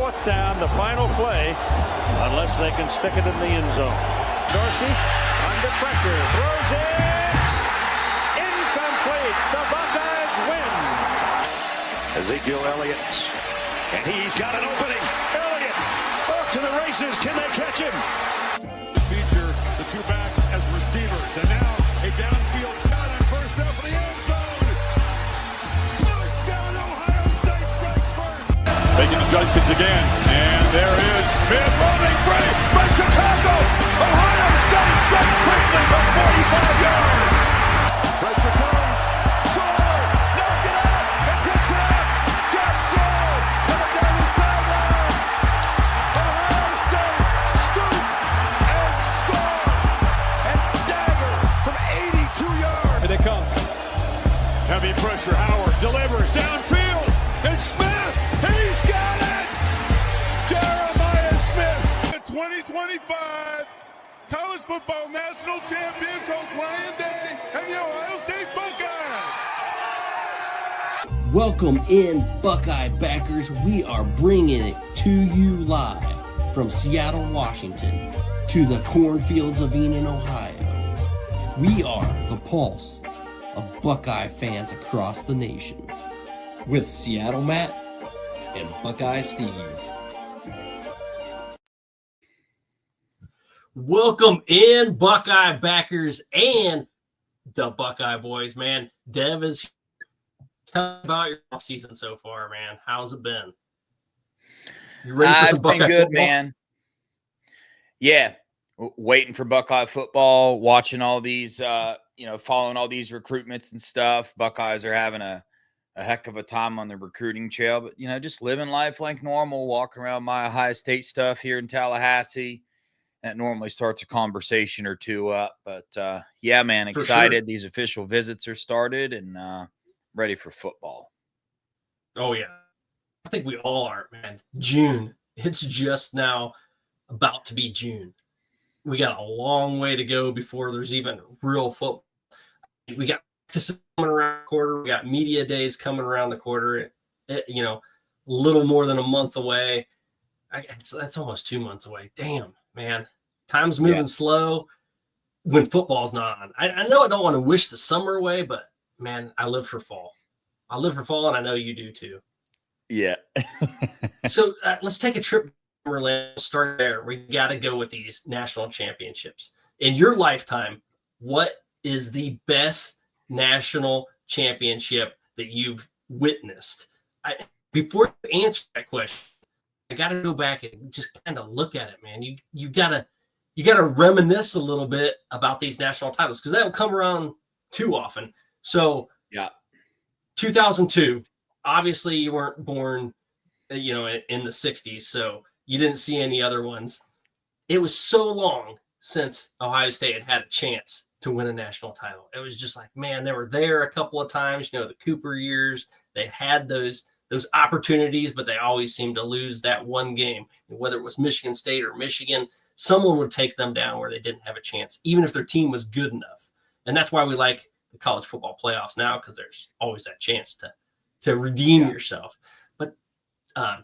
4th down, the final play, unless they can stick it in the end zone. Dorsey under pressure, throws it, incomplete. The Buckeyes win. Ezekiel Elliott, and he's got an opening. Elliott off to the races. Can they catch him? Feature the two backs as receivers, and now a downfield shot on first down for the end zone. Touchdown, Ohio State strikes first. Making adjustments again, and there is Smith running free, breaks a tackle. Ohio State strikes quickly from 45 yards. Pressure comes. Shaw, knocked it out, and picks it up. Jack Shaw, coming down the sidelines. Ohio State scoop and score, and dagger from 82 yards. Here they come. Heavy pressure, Howard delivers downfield, and Smith, he's got it! Jeremiah Smith, the 2025 College Football National Champion, Coach Ryan Day, and the Ohio State Buckeyes. Welcome in, Buckeye Backers. We are bringing it to you live from Seattle, Washington, to the cornfields of Enid, Ohio. We are the pulse of Buckeye fans across the nation, with Seattle Matt and Buckeye Steve. Welcome in, Buckeye Backers and the Buckeye Boys, man. Dev is here. Tell me about your offseason so far, man. How's it been? You ready for some Buckeye been good, football? man. Yeah, waiting for Buckeye football, watching all these, following all these recruitments and stuff. Buckeyes are having a heck of a time on the recruiting trail, but, just living life like normal, walking around my Ohio State stuff here in Tallahassee. That normally starts a conversation or two up, but yeah, man, excited. Sure. These official visits are started and ready for football. Oh yeah, I think we all are, man. June, it's just now about to be June. We got a long way to go before there's even real football. We got practice coming around the quarter. We got media days coming around the quarter. A little more than a month away. That's almost 2 months away. Damn, man. Time's moving slow when football's not on. I know I don't want to wish the summer away, but, man, I live for fall. I live for fall, and I know you do too. Yeah. So let's take a trip. We'll start there. We got to go with these national championships. In your lifetime, what is the best national championship that you've witnessed? Before you answer that question, I got to go back and just kind of look at it, man. You gotta reminisce a little bit about these national titles because they don't come around too often. So, 2002. Obviously, you weren't born, in the 60s, so you didn't see any other ones. It was so long since Ohio State had a chance to win a national title. It was just like, man, they were there a couple of times. The Cooper years, they had those opportunities, but they always seemed to lose that one game. And whether it was Michigan State or Michigan, someone would take them down where they didn't have a chance, even if their team was good enough. And that's why we like the college football playoffs now, because there's always that chance to redeem yourself. But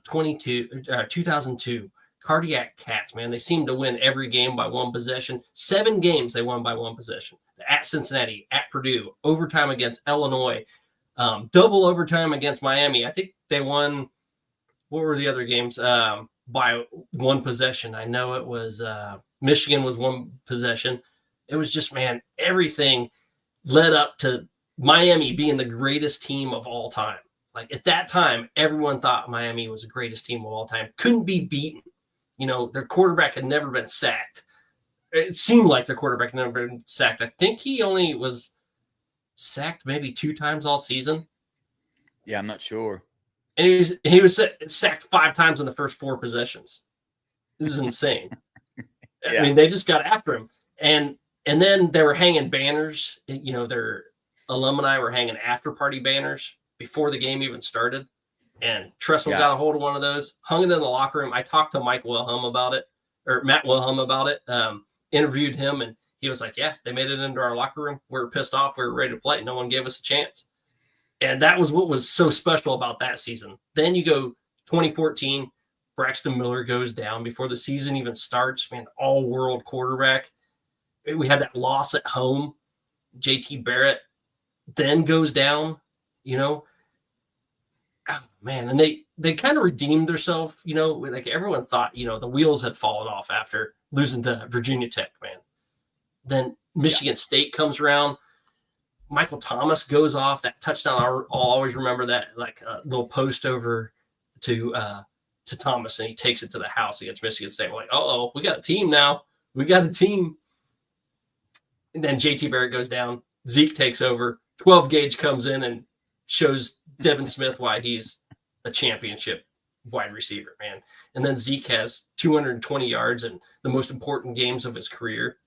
2002, Cardiac Cats, man, they seemed to win every game by one possession. 7 games they won by one possession. At Cincinnati, at Purdue, overtime against Illinois, double overtime against Miami. I think they won, what were the other games? By one possession. I know it was Michigan was one possession. It was just, man, everything led up to Miami being the greatest team of all time. Like at that time, everyone thought Miami was the greatest team of all time. Couldn't be beaten. Their quarterback had never been sacked. It seemed like their quarterback had never been sacked. I think he only was sacked maybe 2 times all season. Yeah, I'm not sure. And he was sacked 5 times in the first 4 possessions. This is insane. I mean, they just got after him. And then they were hanging banners. Their alumni were hanging after-party banners before the game even started. And Tressel got a hold of one of those, hung it in the locker room. I talked to Matt Wilhelm about it, interviewed him, and he was like, yeah, they made it into our locker room. We were pissed off. We were ready to play. No one gave us a chance. And that was what was so special about that season. Then you go 2014, Braxton Miller goes down before the season even starts. Man, all-world quarterback. We had that loss at home. JT Barrett then goes down, you know. Oh, man, and they kind of redeemed themselves, you know. Like everyone thought, you know, the wheels had fallen off after losing to Virginia Tech, man. Then Michigan State comes around. Michael Thomas goes off that touchdown. I'll always remember that, like a little post over to Thomas, and he takes it to the house against Michigan State. We're like, oh, we got a team now. We got a team. And then JT Barrett goes down. Zeke takes over. 12 gauge comes in and shows Devin Smith why he's a championship wide receiver, man. And then Zeke has 220 yards in the most important games of his career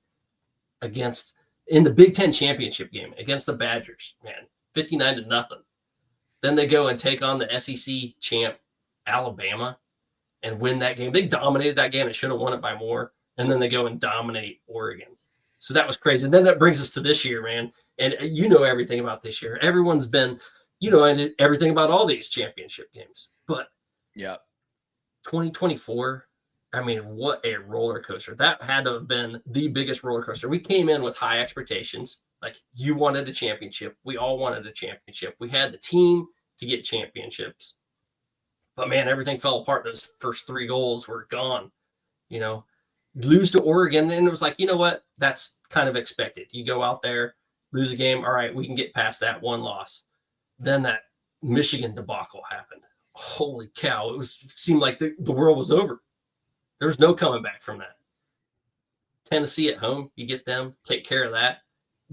in the Big Ten championship game against the Badgers, man, 59-0. Then they go and take on the SEC champ Alabama and win that game. They dominated that game. They should have won it by more. And then they go and dominate Oregon. So that was crazy. And then that brings us to this year, man. And you know everything about this year. Everyone's been, you know, everything about all these championship games. But 2024, I mean, what a roller coaster. That had to have been the biggest roller coaster. We came in with high expectations. Like, you wanted a championship. We all wanted a championship. We had the team to get championships. But, man, everything fell apart. Those first 3 goals were gone. You know, lose to Oregon, and it was like, you know what? That's kind of expected. You go out there, lose a game. All right, we can get past that one loss. Then that Michigan debacle happened. Holy cow. It seemed like the world was over. There was no coming back from that. Tennessee at home, you get them, take care of that.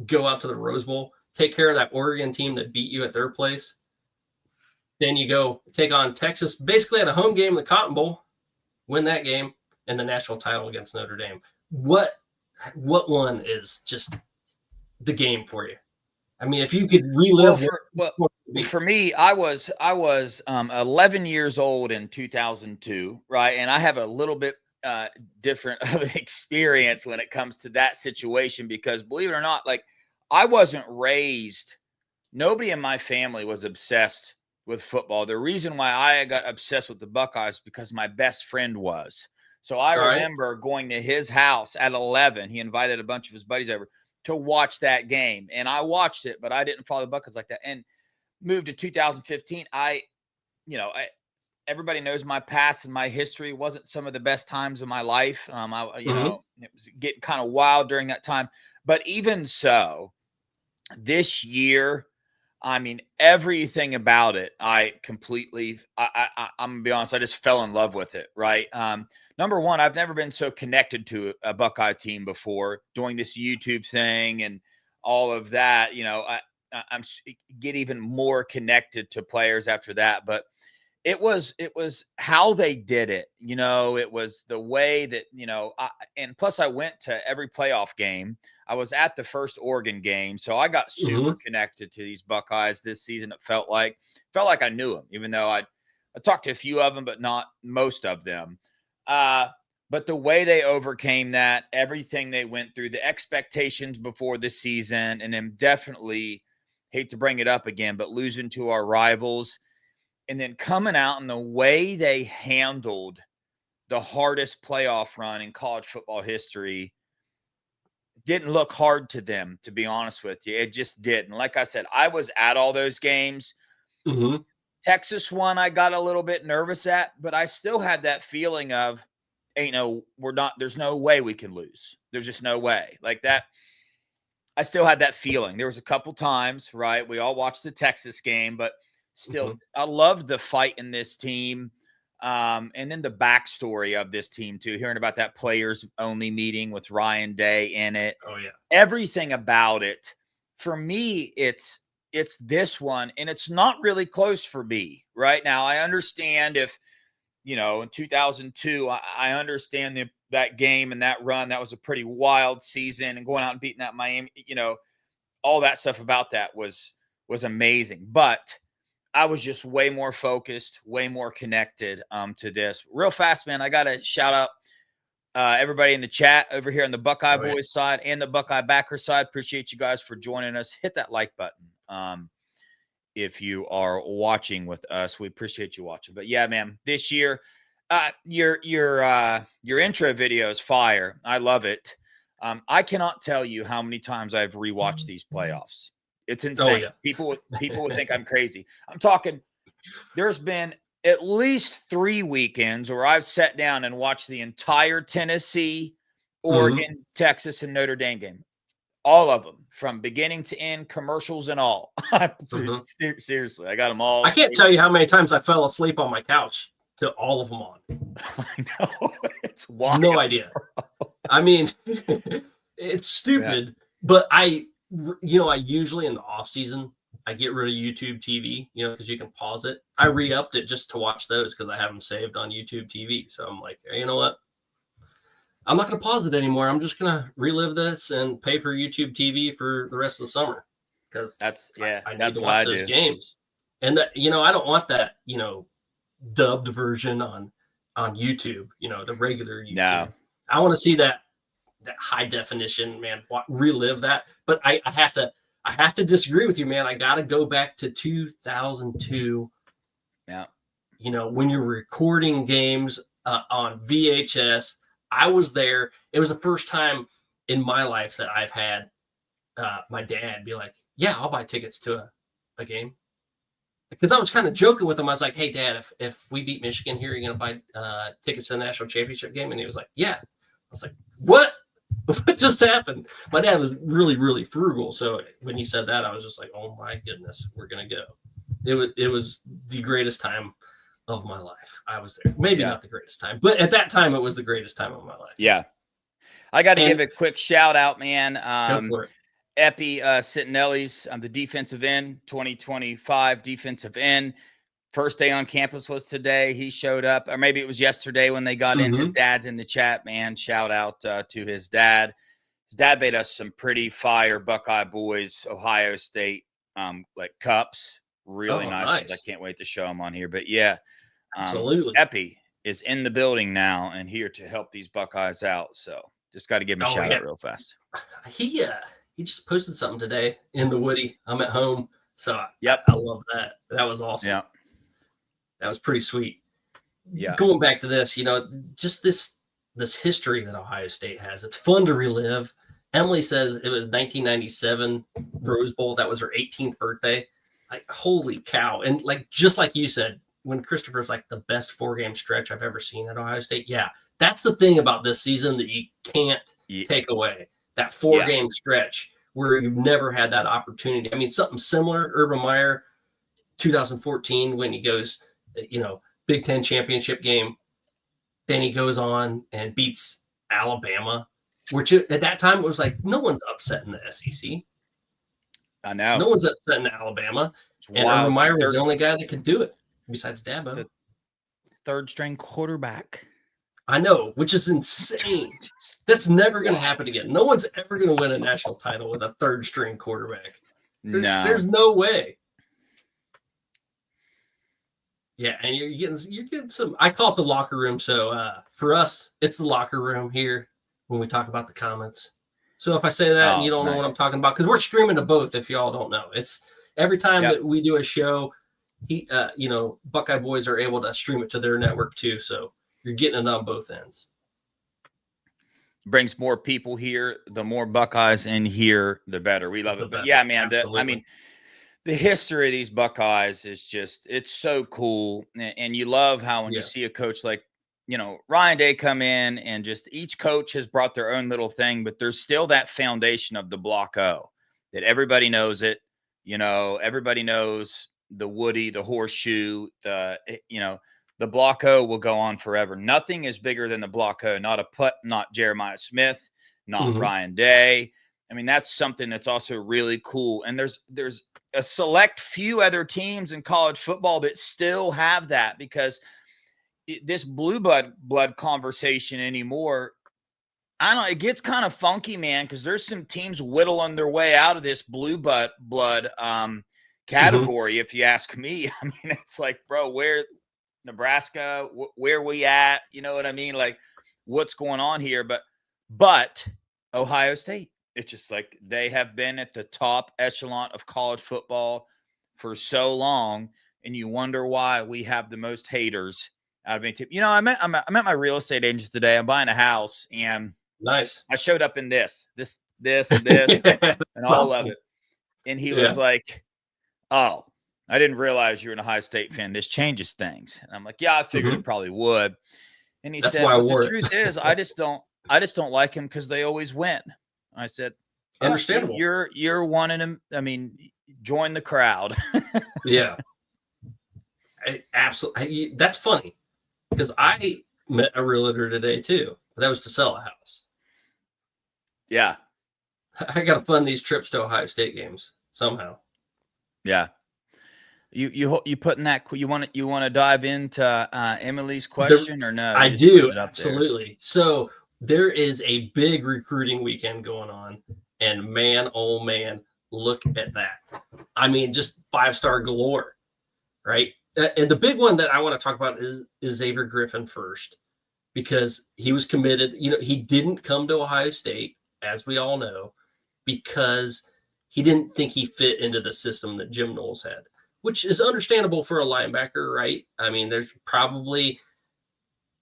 Go out to the Rose Bowl, take care of that Oregon team that beat you at their place. Then you go take on Texas, basically at a home game in the Cotton Bowl, win that game, and the national title against Notre Dame. What one is just the game for you? I mean, if you could relive. For me, I was 11 years old in 2002, right? And I have a little bit different of an experience when it comes to that situation, because believe it or not, like, I wasn't raised. Nobody in my family was obsessed with football. The reason why I got obsessed with the Buckeyes because my best friend was. So I remember going to his house at 11. He invited a bunch of his buddies over to watch that game. And I watched it, but I didn't follow the Buckeyes like that. And moved to 2015. Everybody knows my past and my history wasn't some of the best times of my life. You know, it was getting kind of wild during that time. But even so, this year, I mean, everything about it, I'm gonna be honest, I just fell in love with it, right? Number one, I've never been so connected to a Buckeye team before, doing this YouTube thing and all of that. You know, I'm get even more connected to players after that. But it was how they did it. You know, it was the way that, you know, and plus I went to every playoff game. I was at the first Oregon game. So I got super connected to these Buckeyes this season. It felt like I knew them, even though I talked to a few of them, but not most of them. But the way they overcame that, everything they went through, the expectations before the season, and then definitely, hate to bring it up again, but losing to our rivals, and then coming out and the way they handled the hardest playoff run in college football history didn't look hard to them, to be honest with you. It just didn't. Like I said, I was at all those games. Texas one, I got a little bit nervous at, but I still had that feeling of, there's no way we can lose. There's just no way. Like that. I still had that feeling. There was a couple times, right? We all watched the Texas game, but still, I loved the fight in this team. And then the backstory of this team too, hearing about that players only meeting with Ryan Day in it. Oh yeah. Everything about it. For me, it's this one, and it's not really close for me right now. I understand if, you know, in 2002, I understand that game and that run, that was a pretty wild season, and going out and beating that Miami, you know, all that stuff about that was amazing. But I was just way more focused, way more connected to this. Real fast, man, I got to shout out everybody in the chat over here on the Buckeye Boys side and the Buckeye Backers side. Appreciate you guys for joining us. Hit that like button. If you are watching with us, we appreciate you watching. But yeah, man, this year, Your intro video is fire. I love it. I cannot tell you how many times I've rewatched these playoffs. It's insane. Oh yeah. People would think I'm crazy. I'm talking. There's been at least 3 weekends where I've sat down and watched the entire Tennessee, Oregon, Texas, and Notre Dame game. All of them from beginning to end, commercials and all. Seriously, I got them all. I can't tell you how many times I fell asleep on my couch to all of them on. I know. It's wild. No idea. I mean, it's stupid, but I usually in the off season, I get rid of YouTube TV, because you can pause it. I re-upped it just to watch those because I have them saved on YouTube TV. So I'm like, hey, you know what? I'm not going to pause it anymore. I'm just going to relive this and pay for YouTube TV for the rest of the summer because I need to watch those games. And that, I don't want that, dubbed version on YouTube, the regular YouTube. No. I want to see that high definition, man, relive that. But I have to disagree with you, man. I got to go back to 2002. Yeah. When you're recording games on VHS, I was there. It was the first time in my life that I've had my dad be like, yeah, I'll buy tickets to a game. Because I was kind of joking with him. I was like, hey, Dad, if we beat Michigan here, you're going to buy tickets to the national championship game? And he was like, yeah. I was like, what? What just happened? My dad was really, really frugal. So when he said that, I was just like, oh, my goodness, we're going to go. It was the greatest time of my life. I was there. Maybe not the greatest time, but at that time, it was the greatest time of my life. Yeah. I got to give a quick shout out, man. Go for it. Epi Citinelli's the defensive end, 2025 defensive end. First day on campus was today. He showed up, or maybe it was yesterday when they got in. His dad's in the chat, man. Shout out to his dad. His dad made us some pretty fire Buckeye boys, Ohio State, like cups. Really nice. I can't wait to show them on here. But yeah, absolutely. Epi is in the building now and here to help these Buckeyes out. So just got to give him a shout out real fast. He just posted something today in the Woody. I'm at home. So I love that. That was awesome. Yeah. That was pretty sweet. Yeah. Going back to this, just this history that Ohio State has. It's fun to relive. Emily says it was 1997 Rose Bowl. That was her 18th birthday. Like, holy cow. And just like you said, when Christopher's like the best 4-game stretch I've ever seen at Ohio State. Yeah. That's the thing about this season that you can't take away. That 4-game stretch where you've never had that opportunity. I mean, something similar, Urban Meyer, 2014, when he goes, Big Ten championship game. Then he goes on and beats Alabama, which at that time it was like, no one's upset in the SEC. I know. No one's upset in Alabama. And Urban Meyer was the only guy that could do it besides Dabo. The third-string quarterback. I know, which is insane. That's never going to happen again. No one's ever going to win a national title with a third-string quarterback. There's no way. Yeah, and you're getting some. I call it the locker room. So for us, it's the locker room here when we talk about the comments. So if I say that and you don't know what I'm talking about, because we're streaming to both. If y'all don't know, it's every time that we do a show, Buckeye boys are able to stream it to their network too. So you're getting it on both ends. Brings more people here. The more Buckeyes in here, the better. We love it. But yeah, man. The history of these Buckeyes is it's so cool. And you love how when you see a coach like, Ryan Day come in and just each coach has brought their own little thing, but there's still that foundation of the Block O that everybody knows it. Everybody knows the Woody, the horseshoe, the Block O will go on forever. Nothing is bigger than the Block O, not Jeremiah Smith, not Ryan Day. I mean, that's something that's also really cool. And there's a select few other teams in college football that still have that, because this blue blood conversation anymore, I don't know, it gets kind of funky, man, because there's some teams whittling their way out of this blue blood category, if you ask me. I mean, it's like, bro, where Nebraska, where we at? You know what I mean? Like, what's going on here? But Ohio State, it's just like they have been at the top echelon of college football for so long, and you wonder why we have the most haters out of any team. You know, I'm at my real estate agent today. I'm buying a house, and Nice. I showed up in this, and all of Awesome. it. And he was like, "Oh, I didn't realize you're an Ohio State fan. This changes things." And I'm like, "Yeah, I figured it probably would." And he That's said, why I "But wore the it." truth is, I just don't like him because they always win." I said, "Yeah, Understandable. You're one of them. I mean, join the crowd." Yeah. Absolutely. That's funny because I met a realtor today too. That was to sell a house. Yeah. I got to fund these trips to Ohio State games somehow. Yeah. You putting that you want to dive into Emily's question or no? I do, absolutely. So there is a big recruiting weekend going on, and man, oh man, look at that. I mean, just 5-star galore, right? And the big one that I want to talk about is Xavier Griffin first, because he was committed. You know, he didn't come to Ohio State, as we all know, because he didn't think he fit into the system that Jim Knowles had, which is understandable for a linebacker, right? I mean, there's probably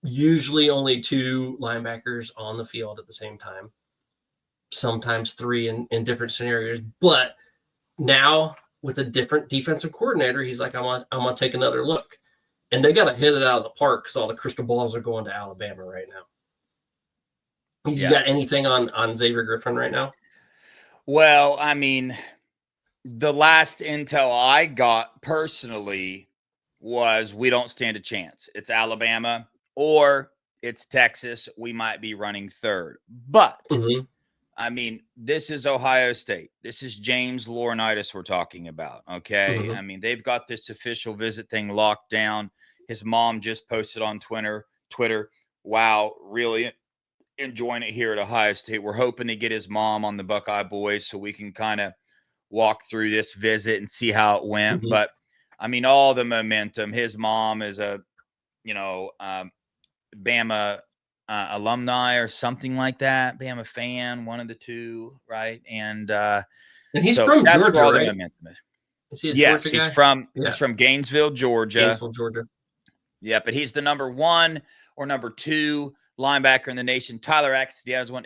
usually only 2 linebackers on the field at the same time, sometimes 3 in different scenarios. But now with a different defensive coordinator, he's like, I'm gonna take another look. And they got to hit it out of the park because all the crystal balls are going to Alabama right now. You got anything on Xavier Griffin right now? Well, I mean, the last intel I got personally was we don't stand a chance. It's Alabama or it's Texas. We might be running third. But, I mean, this is Ohio State. This is James Laurinaitis we're talking about, okay? I mean, they've got this official visit thing locked down. His mom just posted on Twitter, wow, really enjoying it here at Ohio State. We're hoping to get his mom on the Buckeye Boys so we can kind of walk through this visit and see how it went. But I mean, all the momentum. His mom is a, Bama alumni or something like that. Bama fan, one of the two, right? And he's from Georgia, all right? the momentum is. Is he a Yes, Georgia guy? He's from Gainesville, Georgia. Gainesville, Georgia. Yeah, but he's the number 1 or number 2 linebacker in the nation. Tyler Atkinson, the other one.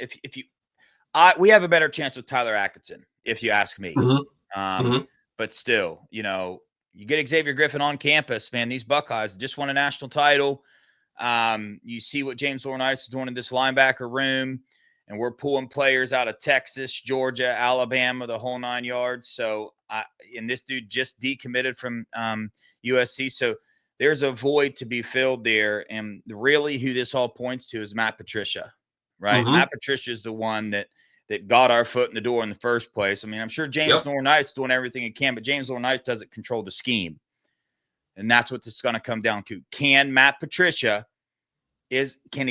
We have a better chance with Tyler Atkinson, if you ask me. But still, you get Xavier Griffin on campus, man. These Buckeyes just won a national title. You see what James Laurinaitis is doing in this linebacker room, and we're pulling players out of Texas, Georgia, Alabama, the whole 9 yards. So, and this dude just decommitted from USC. So there's a void to be filled there. And really who this all points to is Matt Patricia, right? Matt Patricia is the one that got our foot in the door in the first place. I mean, I'm sure James Laurinaitis is doing everything he can, but James Laurinaitis doesn't control the scheme. And that's what it's going to come down to. Can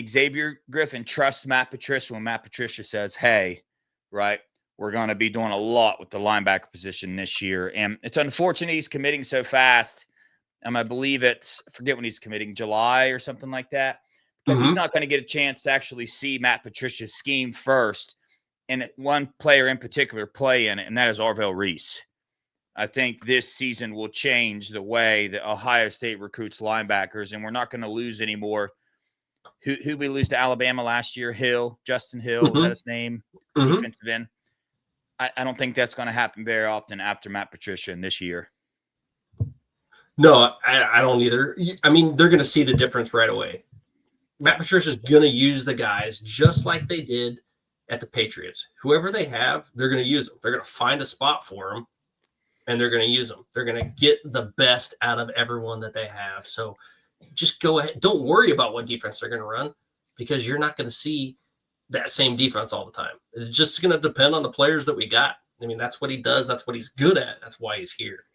Xavier Griffin trust Matt Patricia when Matt Patricia says, hey, right, we're going to be doing a lot with the linebacker position this year. And it's unfortunate he's committing so fast. I believe I forget when he's committing, July or something like that, because he's not going to get a chance to actually see Matt Patricia's scheme first and one player in particular play in it, and that is Arvell Reese. I think this season will change the way that Ohio State recruits linebackers, and we're not going to lose anymore. Who we lose to Alabama last year? Justin Hill, was that his name? Defensive end. I don't think that's going to happen very often after Matt Patricia in this year. No, I don't either. I mean, they're going to see the difference right away. Matt Patricia's going to use the guys just like they did at the Patriots. Whoever they have, they're going to use them. They're going to find a spot for them, and they're going to use them. They're going to get the best out of everyone that they have. So just go ahead. Don't worry about what defense they're going to run, because you're not going to see that same defense all the time. It's just going to depend on the players that we got. I mean, that's what he does. That's what he's good at. That's why he's here.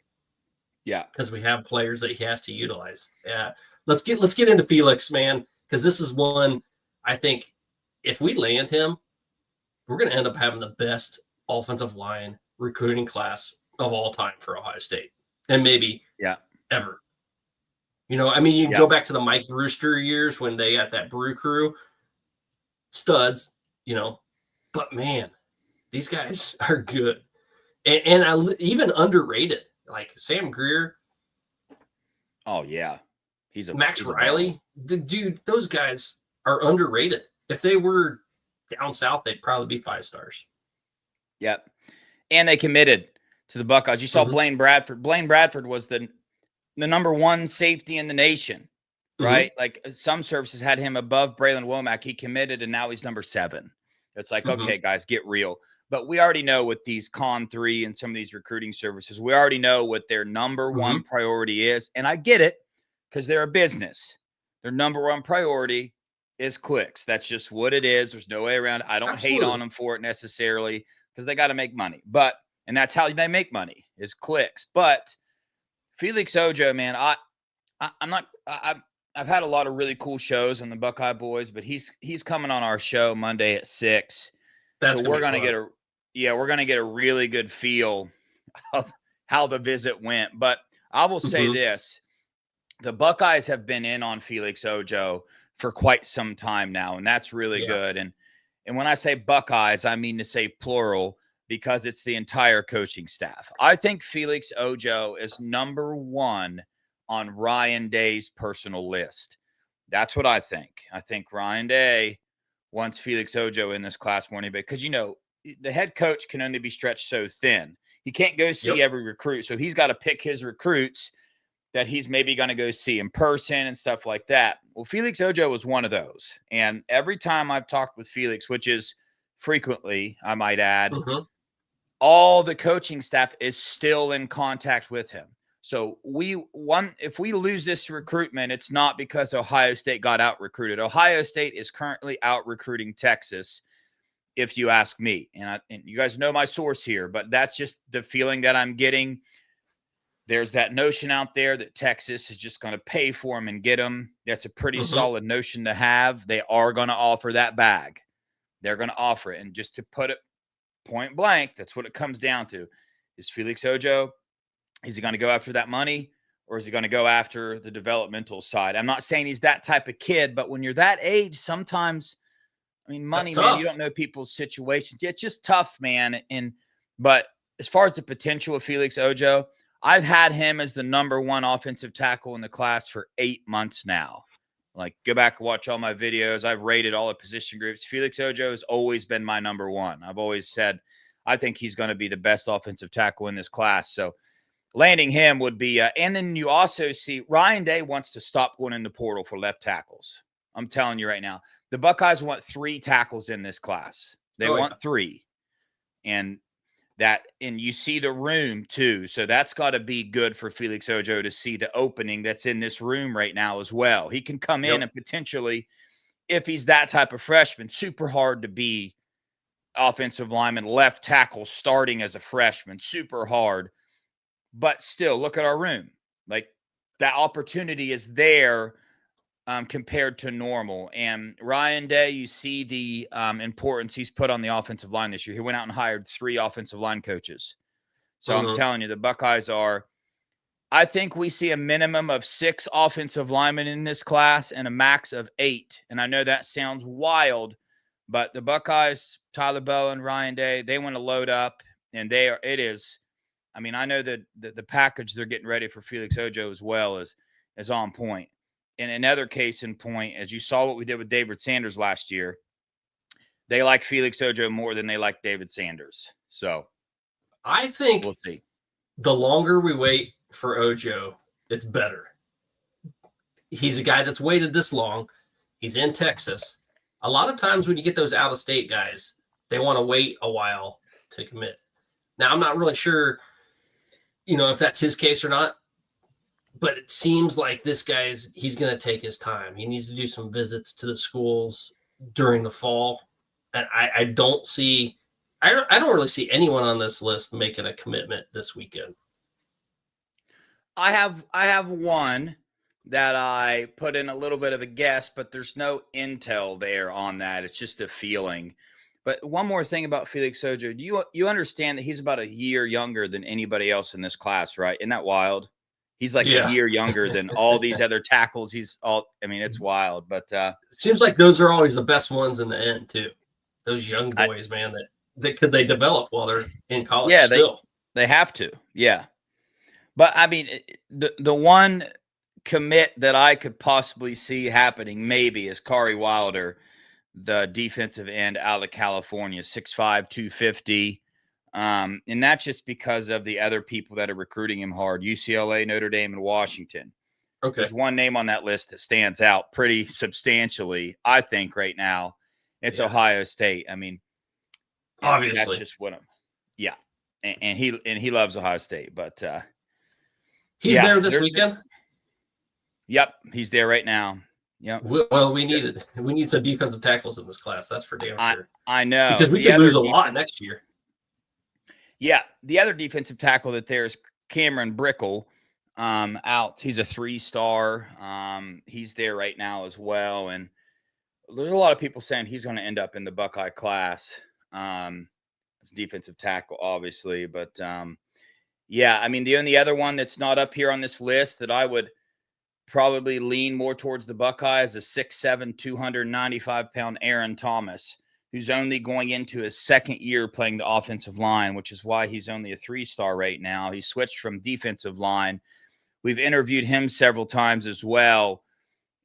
Yeah, because we have players that he has to utilize. Yeah, let's get into Felix, man, because this is one I think if we land him, we're going to end up having the best offensive line recruiting class of all time for Ohio State, and maybe ever. I mean, you can go back to the Mike Brewster years when they got that Brew Crew studs, but man, these guys are good, and even underrated. Like Sam Greer. Oh, yeah. Max Riley. Dude, those guys are underrated. If they were down south, they'd probably be 5 stars. Yep. And they committed to the Buckeyes. You saw Blaine Bradford. Blaine Bradford was the number 1 safety in the nation, right? Like some services had him above Braylon Womack. He committed, and now he's number 7. It's like, okay, guys, get real. But we already know with these Con 3 and some of these recruiting services, we already know what their number 1 priority is. And I get it because they're a business. Their number 1 priority is clicks. That's just what it is. There's no way around it. I don't hate on them for it necessarily because they got to make money. And that's how they make money is clicks. But Felix Ojo, man, I've had a lot of really cool shows on the Buckeye Boys, but he's coming on our show Monday at 6. So we're gonna get a really good feel of how the visit went. But I will say this: the Buckeyes have been in on Felix Ojo for quite some time now, and that's really good. And when I say Buckeyes, I mean to say plural, because it's the entire coaching staff. I think Felix Ojo is number 1 on Ryan Day's personal list. That's what I think. I think Ryan Day wants Felix Ojo in this class more than anybody, because, the head coach can only be stretched so thin. He can't go see every recruit. So he's got to pick his recruits that he's maybe going to go see in person and stuff like that. Well, Felix Ojo was one of those. And every time I've talked with Felix, which is frequently, I might add, all the coaching staff is still in contact with him. So if we lose this recruitment, it's not because Ohio State got out recruited. Ohio State is currently out recruiting Texas, if you ask me. And you guys know my source here, but that's just the feeling that I'm getting. There's that notion out there that Texas is just going to pay for him and get him. That's a pretty solid notion to have. They are going to offer that bag. They're going to offer it. And just to put it point blank, that's what it comes down to. Is Felix Ojo, is he going to go after that money, or is he going to go after the developmental side? I'm not saying he's that type of kid, but when you're that age, sometimes, money, man, you don't know people's situations. It's just tough, man. But as far as the potential of Felix Ojo, I've had him as the number 1 offensive tackle in the class for 8 months now. Like, go back and watch all my videos. I've rated all the position groups. Felix Ojo has always been my number 1. I've always said I think he's going to be the best offensive tackle in this class. So landing him would be and then you also see Ryan Day wants to stop going in the portal for left tackles. I'm telling you right now. The Buckeyes want 3 tackles in this class. They want 3. And you see the room too. So that's got to be good for Felix Ojo to see the opening that's in this room right now as well. He can come in and potentially, if he's that type of freshman, super hard to be offensive lineman, left tackle starting as a freshman, super hard. But still, look at our room. Like, that opportunity is there compared to normal. And Ryan Day, you see the importance he's put on the offensive line this year. He went out and hired 3 offensive line coaches. So I'm telling you, the Buckeyes I think we see a minimum of 6 offensive linemen in this class and a max of 8. And I know that sounds wild, but the Buckeyes, Tyler Bell and Ryan Day, they want to load up, and it is. I know that the package they're getting ready for Felix Ojo as well is on point. In another case in point, as you saw what we did with David Sanders last year, they like Felix Ojo more than they like David Sanders. So I think we'll see. The longer we wait for Ojo, it's better. He's a guy that's waited this long. He's in Texas. A lot of times when you get those out-of-state guys, they want to wait a while to commit. Now, I'm not really sure, if that's his case or not. But it seems like this he's going to take his time. He needs to do some visits to the schools during the fall. And I don't really see anyone on this list making a commitment this weekend. I have one that I put in a little bit of a guess, but there's no intel there on that. It's just a feeling. But one more thing about Felix Ojo. Do you understand that he's about a year younger than anybody else in this class, right? Isn't that wild? He's like a year younger than all these other tackles. It's wild, but it seems like those are always the best ones in the end too. Those young boys, man, that they develop while they're in college. Yeah, still. They have to. Yeah. But the one commit that I could possibly see happening maybe is Kari Wilder, the defensive end out of California, 6'5", 250. And that's just because of the other people that are recruiting him hard: UCLA, Notre Dame, and Washington. Okay. There's one name on that list that stands out pretty substantially, I think, right now. It's Ohio State. I mean, obviously, that's just what I'm. Yeah, and he loves Ohio State, but he's there this weekend. Yep, he's there right now. Yep. Well, we need some defensive tackles in this class. That's for damn sure. I know, because we could lose a lot next year. Yeah, the other defensive tackle that there's Cameron Brickle, out. He's a 3-star. He's there right now as well, and there's a lot of people saying he's going to end up in the Buckeye class. It's defensive tackle, obviously, but yeah, I mean, the only other one that's not up here on this list that I would probably lean more towards the Buckeyes is 6'7", 295-pound Aaron Thomas, who's only going into his second year playing the offensive line, which is why he's only a 3-star right now. He switched from defensive line. We've interviewed him several times as well,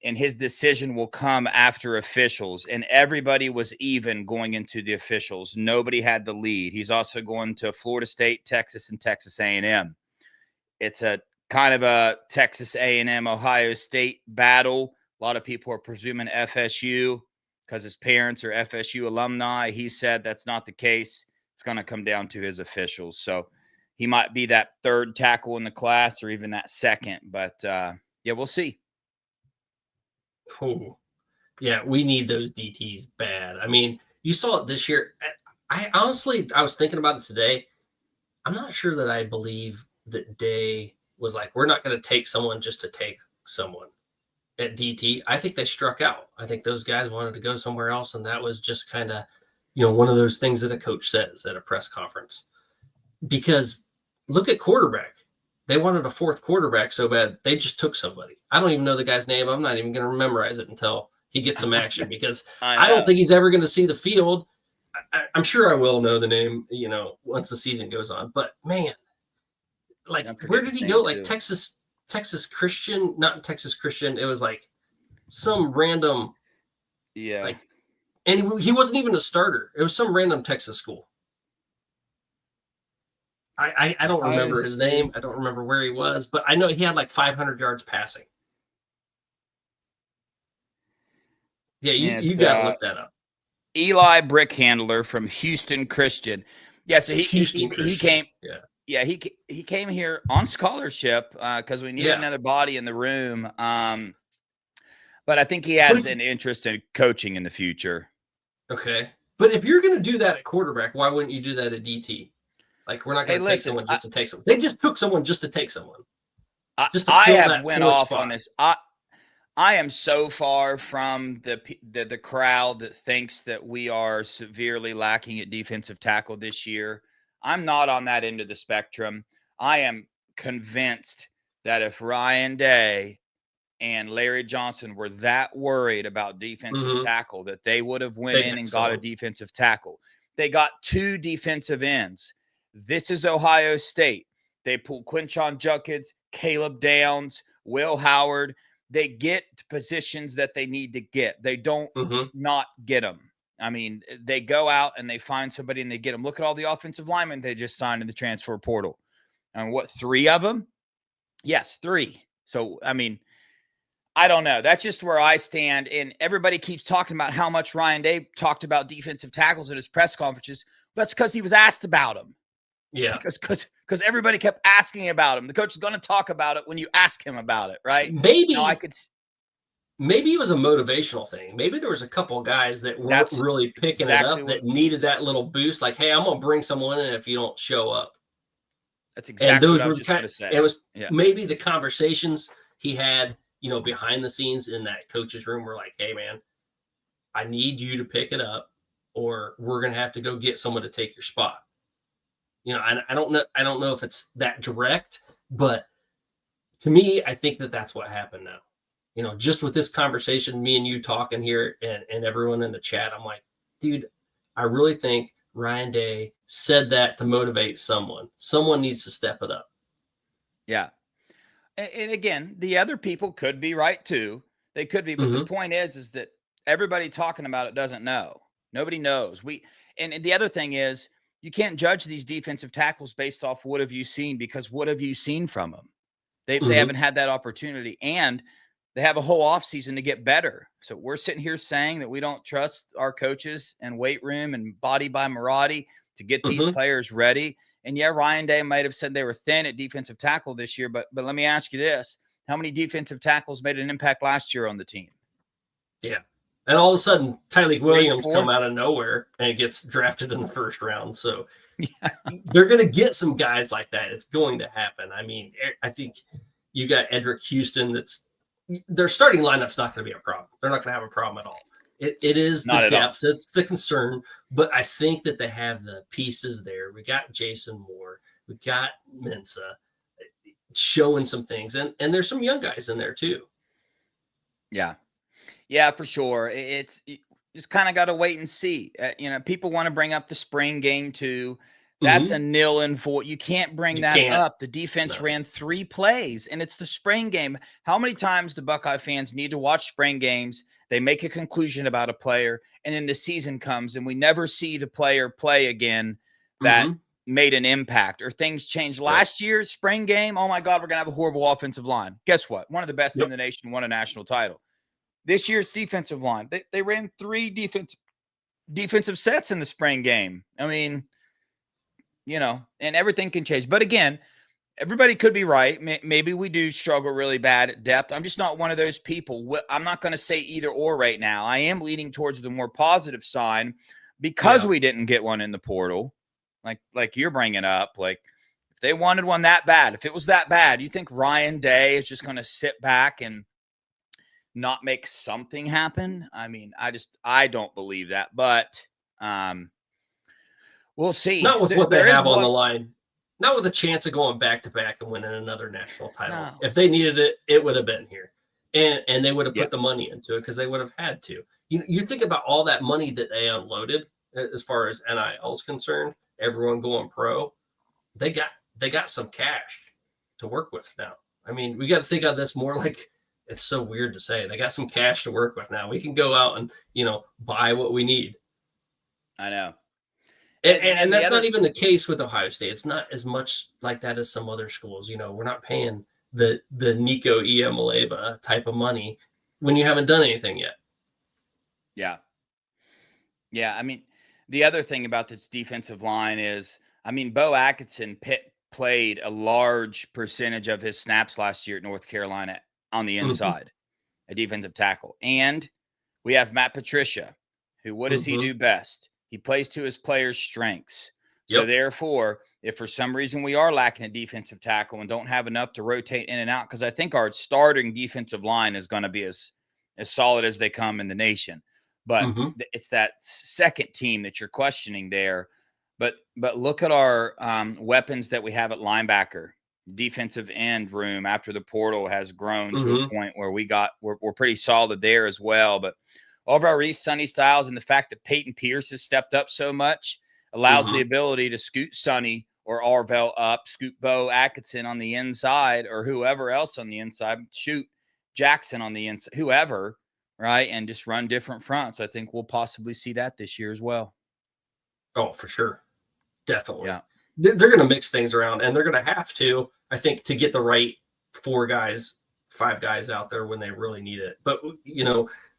and his decision will come after officials, and everybody was even going into the officials. Nobody had the lead. He's also going to Florida State, Texas, and Texas A&M. It's a kind of a Texas A&M, Ohio State battle. A lot of people are presuming FSU because his parents are FSU alumni. He said that's not the case. It's going to come down to his officials. So he might be that third tackle in the class or even that second. But, yeah, we'll see. Cool. Yeah, we need those DTs bad. I mean, you saw it this year. I honestly was thinking about it today. I'm not sure that I believe that Day was like, we're not going to take someone just to take someone at DT. I think they struck out. I think those guys wanted to go somewhere else, and that was just kind of, one of those things that a coach says at a press conference. Because look at quarterback. They wanted a fourth quarterback so bad, they just took somebody. I don't even know the guy's name. I'm not even going to memorize it until he gets some action because I don't think he's ever going to see the field. I'm sure I will know the name, once the season goes on. But, man, like, where did he go? Like, Texas Christian, not Texas Christian. It was like some random. Yeah. Like, and he wasn't even a starter. It was some random Texas school. I don't remember his name. I don't remember where he was, but I know he had like 500 yards passing. Yeah, you got to look that up. Eli Brickhandler from Houston Christian. Yeah, so he came. Yeah. Yeah, he came here on scholarship because we needed another body in the room. But I think he has an interest in coaching in the future. Okay. But if you're going to do that at quarterback, why wouldn't you do that at DT? Like, we're not going to take someone just to take someone. They just took someone just to take someone. I have went off on this. I am so far from the crowd that thinks that we are severely lacking at defensive tackle this year. I'm not on that end of the spectrum. I am convinced that if Ryan Day and Larry Johnson were that worried about defensive tackle, that they would have went in and got a defensive tackle. They got 2 defensive ends. This is Ohio State. They pull Quinshon Judkins, Caleb Downs, Will Howard. They get positions that they need to get. They don't not get them. I mean, they go out and they find somebody and they get them. Look at all the offensive linemen they just signed in the transfer portal. And what, 3 of them? Yes, 3. So, I mean, I don't know. That's just where I stand. And everybody keeps talking about how much Ryan Day talked about defensive tackles in his press conferences. That's because he was asked about them. Yeah. Because everybody kept asking about him. The coach is going to talk about it when you ask him about it, right? Maybe it was a motivational thing. Maybe there was a couple of guys that weren't really picking it up that needed that little boost. Like, hey, I'm going to bring someone in if you don't show up. That's exactly what I was just going to say. It was maybe the conversations he had, behind the scenes in that coach's room were like, hey, man, I need you to pick it up or we're going to have to go get someone to take your spot. I don't know if it's that direct, but to me, I think that's what happened now. Just with this conversation, me and you talking here and everyone in the chat, I'm like, dude, I really think Ryan Day said that to motivate someone. Someone needs to step it up. Yeah. And again, the other people could be right too. They could be, but the point is that everybody talking about it doesn't know. Nobody knows. And the other thing is, you can't judge these defensive tackles based off what have you seen, because what have you seen from them? They haven't had that opportunity, and they have a whole offseason to get better. So we're sitting here saying that we don't trust our coaches and weight room and body by Marotti to get these players ready. And yeah, Ryan Day might have said they were thin at defensive tackle this year, but let me ask you this. How many defensive tackles made an impact last year on the team? Yeah. And all of a sudden, Tyleik Williams come out of nowhere and gets drafted in the first round. So they're going to get some guys like that. It's going to happen. I mean, I think you got Edric Houston. Their starting lineup's not going to be a problem. They're not going to have a problem at all. It is the depth that's the concern, but I think that they have the pieces there. We got Jason Moore. We got Mensa showing some things, and there's some young guys in there too. Yeah, for sure. You just kind of got to wait and see. People want to bring up the spring game too. That's a 0-4. You can't bring that up. The defense ran 3 plays, and it's the spring game. How many times do Buckeye fans need to watch spring games? They make a conclusion about a player, and then the season comes, and we never see the player play again that made an impact, or things changed. Last year's spring game, oh my God, we're going to have a horrible offensive line. Guess what? One of the best in the nation won a national title. This year's defensive line, they ran 3 defensive sets in the spring game. I mean, and everything can change. But again, everybody could be right. Maybe we do struggle really bad at depth. I'm just not one of those people. I'm not going to say either or right now. I am leaning towards the more positive side because we didn't get one in the portal, like you're bringing up. Like, if they wanted one that bad, if it was that bad, you think Ryan Day is just going to sit back and not make something happen? I mean, I don't believe that, but we'll see. Not with what they have on the line. Not with a chance of going back-to-back and winning another national title. No. If they needed it, it would have been here. And they would have put the money into it because they would have had to. You think about all that money that they unloaded as far as NIL is concerned, everyone going pro. They got some cash to work with now. I mean, we got to think of this more like, it's so weird to say. They got some cash to work with now. We can go out and, buy what we need. I know. And that's not even the case with Ohio State. It's not as much like that as some other schools. We're not paying the Nico Iamaleava type of money when you haven't done anything yet. Yeah. I mean, the other thing about this defensive line is, Bo Atkinson played a large percentage of his snaps last year at North Carolina on the inside, a defensive tackle. And we have Matt Patricia, who, what does he do best? He plays to his players' strengths. So therefore, if for some reason we are lacking a defensive tackle and don't have enough to rotate in and out, because I think our starting defensive line is going to be as solid as they come in the nation. But it's that second team that you're questioning there. But look at our weapons that we have at linebacker, defensive end room after the portal has grown to a point where we're pretty solid there as well. But over our Reese Sonny Styles, and the fact that Peyton Pierce has stepped up so much allows the ability to scoot Sonny or Arvell up, scoot Bo Atkinson on the inside, or whoever else on the inside, shoot Jackson on the inside, whoever, right? And just run different fronts. I think we'll possibly see that this year as well. Oh, for sure. Definitely. Yeah. They're going to mix things around, and they're going to have to, I think, to get the right 4 guys, 5 guys out there when they really need it. But,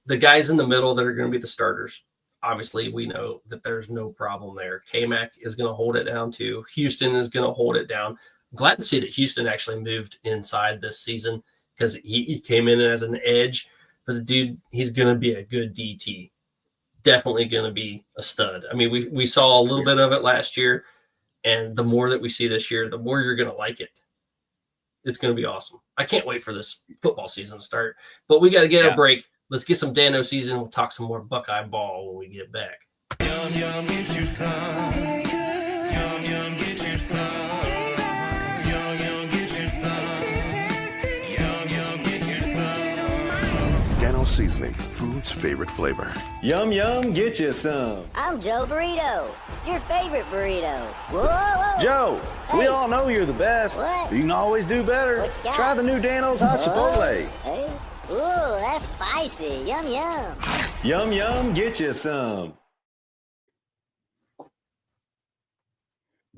the guys in the middle that are going to be the starters, obviously we know that there's no problem there. K-Mac is going to hold it down too. Houston is going to hold it down. I'm glad to see that Houston actually moved inside this season because he came in as an edge. But the dude, he's going to be a good DT. Definitely going to be a stud. I mean, we saw a little bit of it last year, and the more that we see this year, the more you're going to like it. It's going to be awesome. I can't wait for this football season to start. But we got to get a break. Let's get some Dano season. We'll talk some more Buckeye ball when we get back. Yum, yum, get you some. Yum, yum, get you some. Yum, yum, get you some. Yum, yum, get you some. seasoning, food's favorite flavor. Yum, yum, get you some. I'm Joe Burrito, your favorite burrito. Whoa, whoa. Joe, we Hey. all know you're the best. What? You can always do better. What you got? Try the new Dano's Hot Chipotle. Hey. Ooh, that's spicy. Yum, yum. Yum, yum, get you some.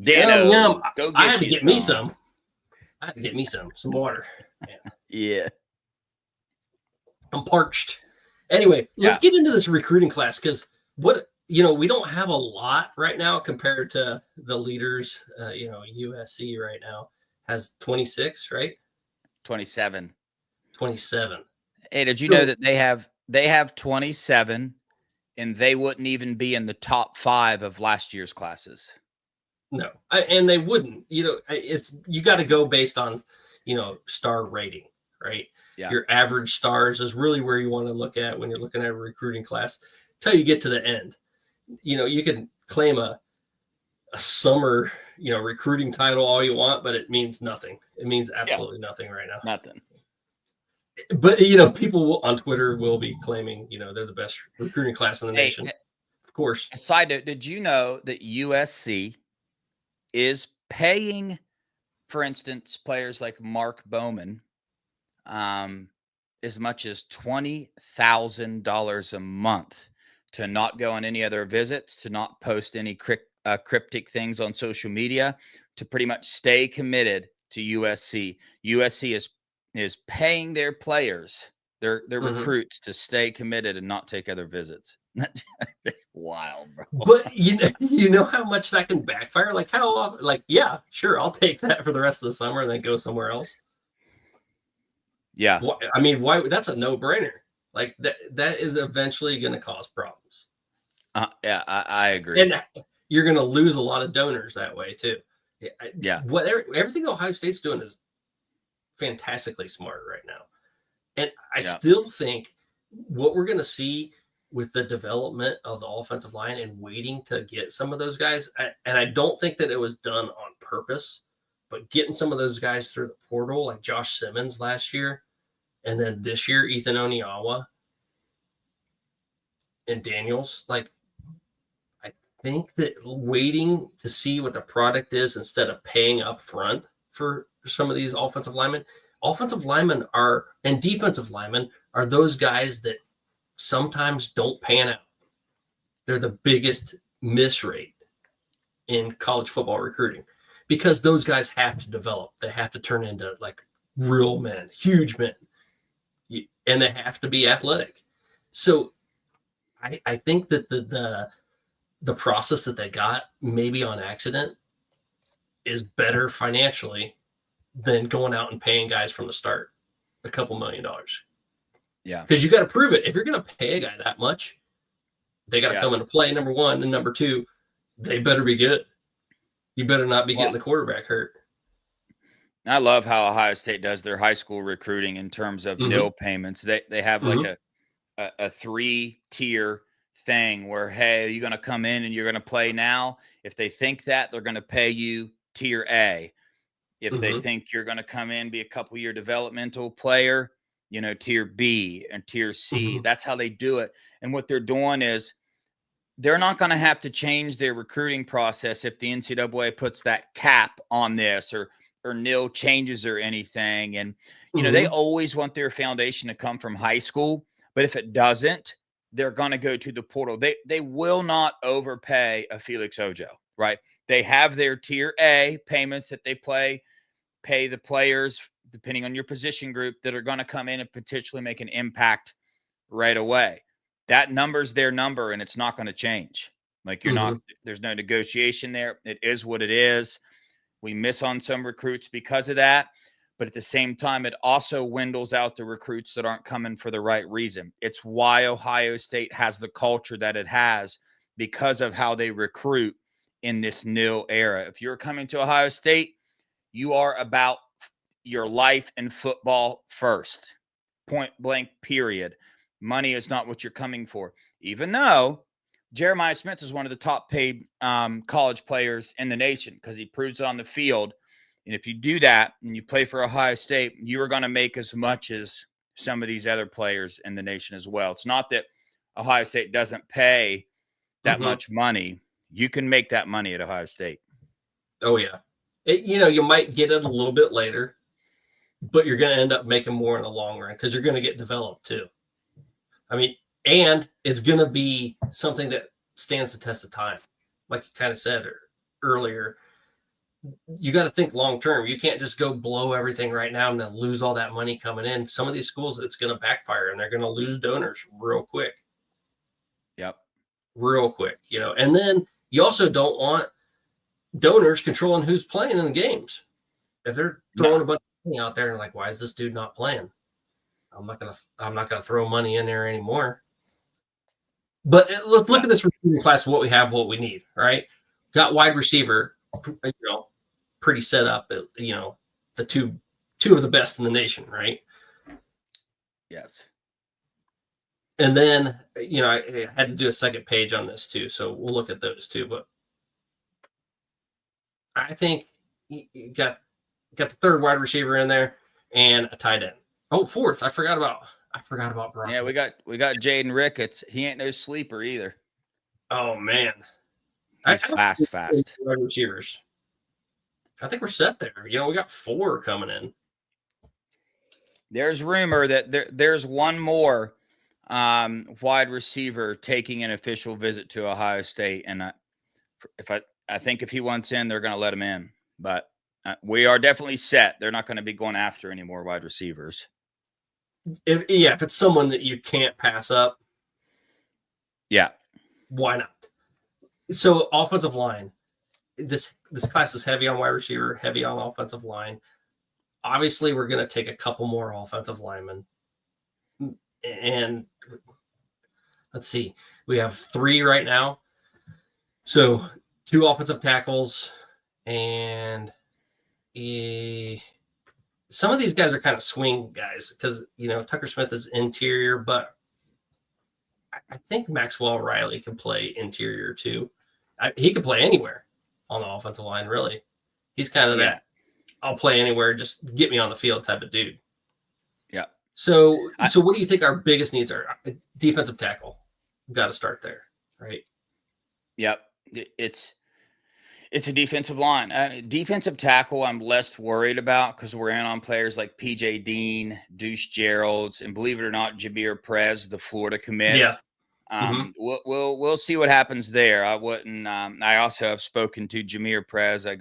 Dano, Yum. go get I had to you get me some. I had to get me some water. Man, Yeah. I'm parched. Anyway, let's get into this recruiting class because we don't have a lot right now compared to the leaders. USC right now has 26, right? 27. 27. Hey, did you know that they have 27 and they wouldn't even be in the top 5 of last year's classes? No, and they wouldn't. You got to go based on, star rating, right? Yeah. Your average stars is really where you want to look at when you're looking at a recruiting class till you get to the end. You can claim a summer, recruiting title all you want, but it means nothing. It means absolutely nothing right now. Nothing. But, people on Twitter will be claiming, they're the best recruiting class in the nation. Of course. A side note, did you know that USC is paying, for instance, players like Mark Bowman as much as $20,000 a month to not go on any other visits, to not post any cryptic things on social media, to pretty much stay committed to USC. USC is paying their players, their recruits, to stay committed and not take other visits. It's wild, bro. But you know how much that can backfire? Like how often, yeah, sure, I'll take that for the rest of the summer and then go somewhere else. Yeah. I mean, why? That's a no-brainer. Like that is eventually going to cause problems. Yeah, I agree. And you're going to lose a lot of donors that way too. Yeah. Everything Ohio State's doing is fantastically smart right now. And I Yeah. still think what we're going to see with the development of the offensive line and waiting to get some of those guys, and I don't think that it was done on purpose, but getting some of those guys through the portal, like Josh Simmons last year, and then this year, Ethan Oniawa and Daniels, I think that waiting to see what the product is instead of paying up front for some of these offensive linemen and defensive linemen are those guys that sometimes don't pan out. They're the biggest miss rate in college football recruiting because those guys have to develop. They have to turn into real men, huge men, and they have to be athletic. So I think that the process that they got, maybe on accident, is better financially than going out and paying guys from the start a couple $1 million. Yeah. Because you got to prove it. If you're going to pay a guy that much, they got to come into play, number one. And number two, they better be good. You better not be getting the quarterback hurt. I love how Ohio State does their high school recruiting in terms of nil payments. They have like a 3-tier thing where, hey, you're going to come in and you're going to play now. If they think that, they're going to pay you tier A. If they think you're going to come in, be a couple-year developmental player, tier B and tier C. That's how they do it. And what they're doing is they're not going to have to change their recruiting process if the NCAA puts that cap on this or nil changes or anything. And, they always want their foundation to come from high school. But if it doesn't, they're going to go to the portal. They will not overpay a Felix Ojo, right? They have their tier A payments that they pay the players, depending on your position group, that are going to come in and potentially make an impact right away. That number's their number, and it's not going to change. There's no negotiation there. It is what it is. We miss on some recruits because of that. But at the same time, it also dwindles out the recruits that aren't coming for the right reason. It's why Ohio State has the culture that it has because of how they recruit in this nil era. If you're coming to Ohio State, you are about your life in football first. Point blank, period. Money is not what you're coming for. Even though Jeremiah Smith is one of the top paid college players in the nation because he proves it on the field. And if you do that and you play for Ohio State, you are going to make as much as some of these other players in the nation as well. It's not that Ohio State doesn't pay that much money. You can make that money at Ohio State. Oh, yeah. You might get it a little bit later, but you're going to end up making more in the long run because you're going to get developed too. I mean, and it's going to be something that stands the test of time. Like you kind of said earlier, you got to think long term. You can't just go blow everything right now and then lose all that money coming in. Some of these schools, it's going to backfire and they're going to lose donors real quick. Yep. Real quick, and then you also don't want donors controlling who's playing in the games. If they're throwing a bunch of money out there and like, why is this dude not playing? I'm not gonna throw money in there anymore. But look at this receiving class. What we have, what we need, right? Got wide receiver, pretty set up. The two of the best in the nation, right? Yes. And then I had to do a second page on this too, so we'll look at those too. But I think you got the third wide receiver in there and a tight end. Oh, fourth. I forgot about Brock. Yeah, we got Jaden Ricketts. He ain't no sleeper either. Oh man. He's fast. Wide receivers. I think we're set there. We got 4 coming in. There's rumor that there's one more wide receiver taking an official visit to Ohio State, and I think if he wants in, they're going to let him in. But we are definitely set. They're not going to be going after any more wide receivers. If it's someone that you can't pass up, yeah, why not? So offensive line, this class is heavy on wide receiver, heavy on offensive line. Obviously, we're going to take a couple more offensive linemen, and let's see, we have 3 right now. So 2 offensive tackles, and some of these guys are kind of swing guys because Tucker Smith is interior, but I think Maxwell Riley can play interior too. He could play anywhere on the offensive line. Really, he's kind of that I'll play anywhere, just get me on the field type of dude. Yeah. So what do you think our biggest needs are? Defensive tackle. We've got to start there, right? Yep. It's a defensive line. Defensive tackle, I'm less worried about because we're in on players like P.J. Dean, Deuce Geralds, and believe it or not, Jameer Perez, the Florida commit. Yeah. We'll see what happens there. I wouldn't. I also have spoken to Jameer Perez. I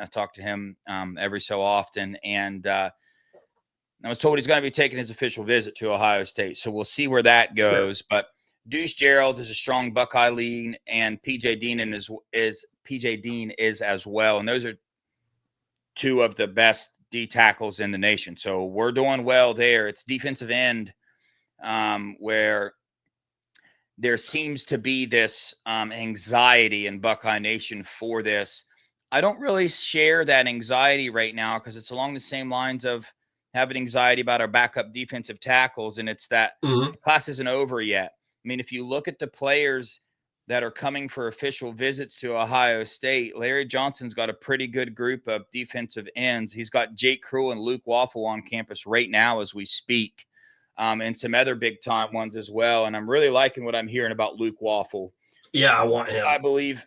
talk to him every so often, and I was told he's going to be taking his official visit to Ohio State. So we'll see where that goes. Sure. But Deuce Geralds is a strong Buckeye lean, and P.J. Dean is as well. And those are 2 of the best D tackles in the nation. So we're doing well there. It's defensive end where there seems to be this anxiety in Buckeye Nation for this. I don't really share that anxiety right now because it's along the same lines of having anxiety about our backup defensive tackles, and it's that the class isn't over yet. I mean, if you look at the players that are coming for official visits to Ohio State, Larry Johnson's got a pretty good group of defensive ends. He's got Jake Cruel and Luke Waffle on campus right now as we speak. And some other big time ones as well. And I'm really liking what I'm hearing about Luke Waffle. Yeah, I want him. I believe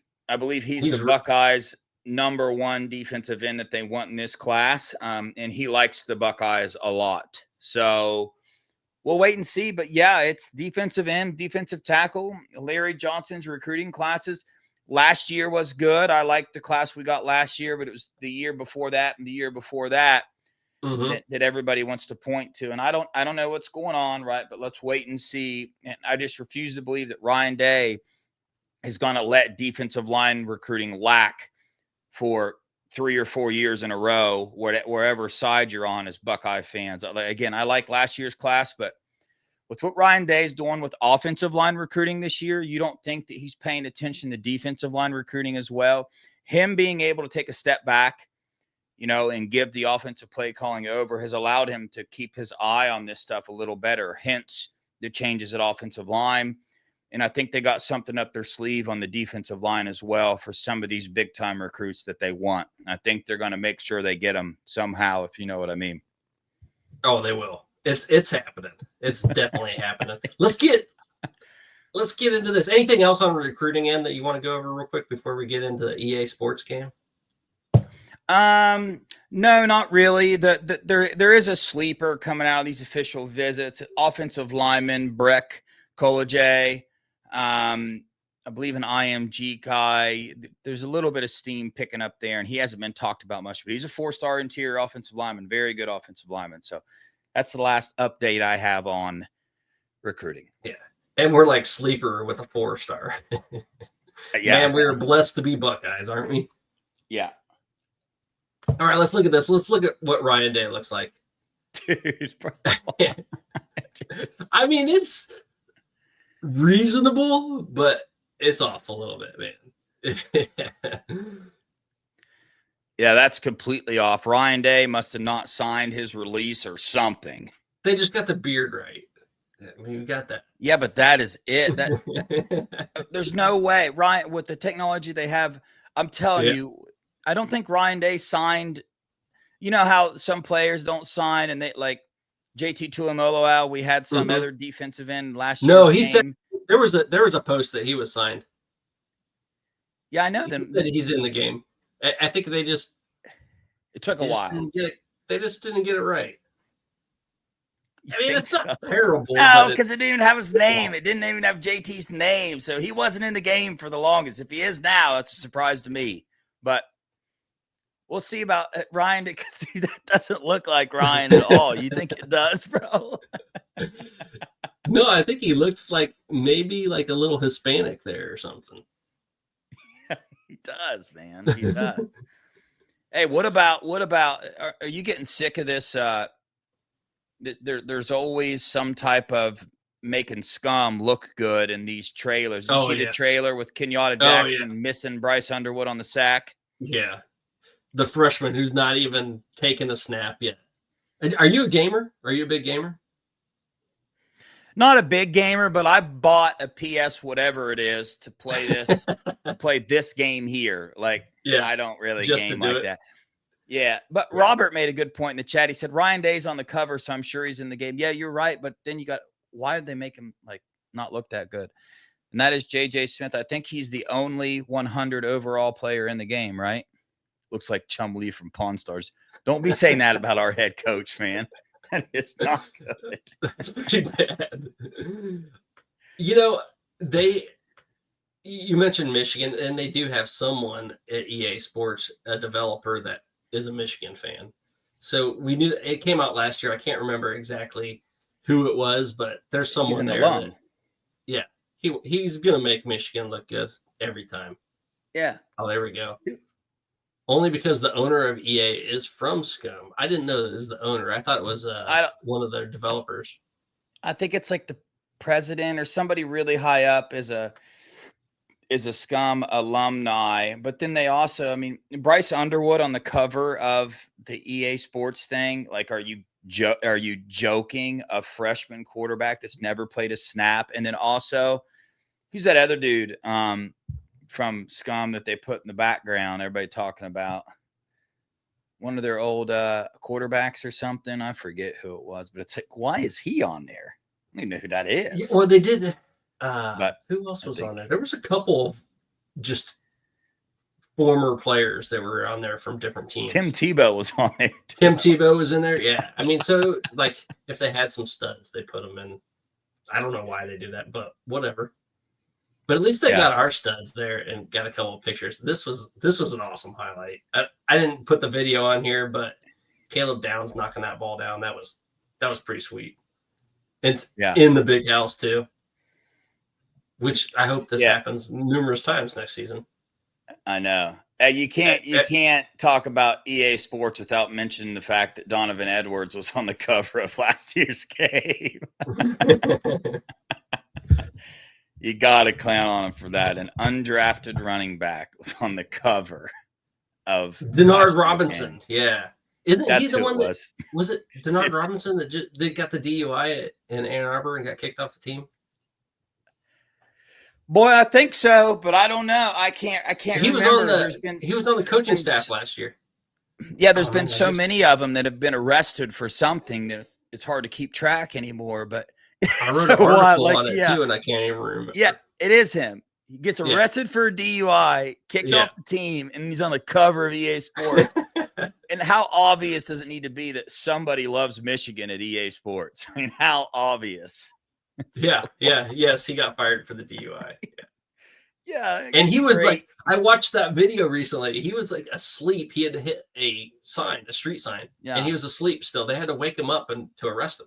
he's the Buckeyes' number 1 defensive end that they want in this class. And he likes the Buckeyes a lot. So we'll wait and see. But yeah, it's defensive end, defensive tackle. Larry Johnson's recruiting classes last year was good. I liked the class we got last year, but it was the year before that and the year before that. That everybody wants to point to. And I don't know what's going on, right? But let's wait and see. And I just refuse to believe that Ryan Day is going to let defensive line recruiting lack for 3 or 4 years in a row, wherever side you're on as Buckeye fans. Again, I like last year's class, but with what Ryan Day is doing with offensive line recruiting this year, you don't think that he's paying attention to defensive line recruiting as well? Him being able to take a step back, and give the offensive play calling over has allowed him to keep his eye on this stuff a little better, hence the changes at offensive line. And I think they got something up their sleeve on the defensive line as well for some of these big-time recruits that they want. I think they're going to make sure they get them somehow, if you know what I mean. Oh, they will. It's happening. It's definitely happening. Let's get into this. Anything else on recruiting end that you want to go over real quick before we get into the EA Sports game? No, not really. There is a sleeper coming out of these official visits. Offensive lineman Breck Koleje, I believe an IMG guy. There's a little bit of steam picking up there, and he hasn't been talked about much, but he's a 4-star interior offensive lineman, very good offensive lineman. So that's the last update I have on recruiting. Yeah, and we're like sleeper with a 4-star. Yeah, man, we're blessed to be Buckeyes, aren't we? Yeah. All right, let's look at this. Let's look at what Ryan Day looks like. Dude, bro. I mean, it's reasonable, but it's off a little bit, man. Yeah, that's completely off. Ryan Day must have not signed his release or something. They just got the beard right. I mean, you got that. Yeah, but that is it. There's no way. Ryan, with the technology they have, I'm telling you, I don't think Ryan Day signed. You know how some players don't sign, and they like JT Tuimoloau. We had some other defensive end last year. No, he said there was a post that he was signed. Yeah, I know. Then he's in the game. I think it took a while. They just didn't get it right. I mean, it's not so? terrible. No, because it didn't even have his name. It didn't even have JT's name, so he wasn't in the game for the longest. If he is now, that's a surprise to me. But we'll see about Ryan, because that doesn't look like Ryan at all. You think it does, bro? No, I think he looks like maybe like a little Hispanic there or something. He does, man. He does. Hey, what about? Are you getting sick of this? There's always some type of making scum look good in these trailers. Did you see the trailer with Kenyatta Jackson missing Bryce Underwood on the sack? Yeah. The freshman who's not even taken a snap yet. Are you a gamer? Are you a big gamer? Not a big gamer, but I bought a PS whatever it is to play this, play this game here. Like, I don't really game like that. Yeah, but Robert made a good point in the chat. He said Ryan Day's on the cover, so I'm sure he's in the game. Yeah, you're right, but then why did they make him like not look that good? And that is JJ Smith. I think he's the only 100 overall player in the game, right? Looks like Chum Lee from Pawn Stars. Don't be saying that about our head coach, man. That is not good. That's pretty bad. You know, you mentioned Michigan, and they do have someone at EA Sports, a developer that is a Michigan fan. So we knew it came out last year. I can't remember exactly who it was, but there's someone there. He's gonna make Michigan look good every time. Yeah. Oh, there we go. Only because the owner of EA is from Scum. I didn't know that it was the owner. I thought it was one of their developers. I think it's like the president or somebody really high up is a Scum alumni. But then they also, I mean, Bryce Underwood on the cover of the EA Sports thing. Like, are you joking? A freshman quarterback that's never played a snap, and then also, who's that other dude? From Scum that they put in the background, everybody talking about one of their old quarterbacks or something. I forget who it was, but it's like, why is he on there? I don't even know who that is. Well, they did. But who else was on there? There was a couple of just former players that were on there from different teams. Tim Tebow was on there. Tim Tebow was in there. Yeah. I mean, so like if they had some studs, they put them in. I don't know why they do that, but whatever. But at least they got our studs there and got a couple of pictures. This was an awesome highlight. I didn't put the video on here, but Caleb Downs knocking that ball down, that was pretty sweet. It's in the big house too, which I hope this happens numerous times next season. I know. You can't talk about EA Sports without mentioning the fact that Donovan Edwards was on the cover of last year's game. You got to clown on him for that. An undrafted running back was on the cover of Denard Robinson. Yeah. Isn't That's he the who one it was. Was it Denard Robinson that they got the DUI in Ann Arbor and got kicked off the team? Boy, I think so, but I don't know. I can't He was remember. He was on the coaching staff last year. Yeah, there's been so many of them that have been arrested for something that it's hard to keep track anymore. But I wrote an article on it yeah, too, and I can't even remember. yeah, it is him. He gets arrested for a DUI, kicked off the team, and he's on the cover of EA Sports. And how obvious does it need to be that somebody loves Michigan at EA Sports? I mean, how obvious? Yes, he got fired for the DUI. Yeah, and he was like, I watched that video recently. He was like asleep. He had to hit a street sign, and he was asleep still. They had to wake him up and to arrest him.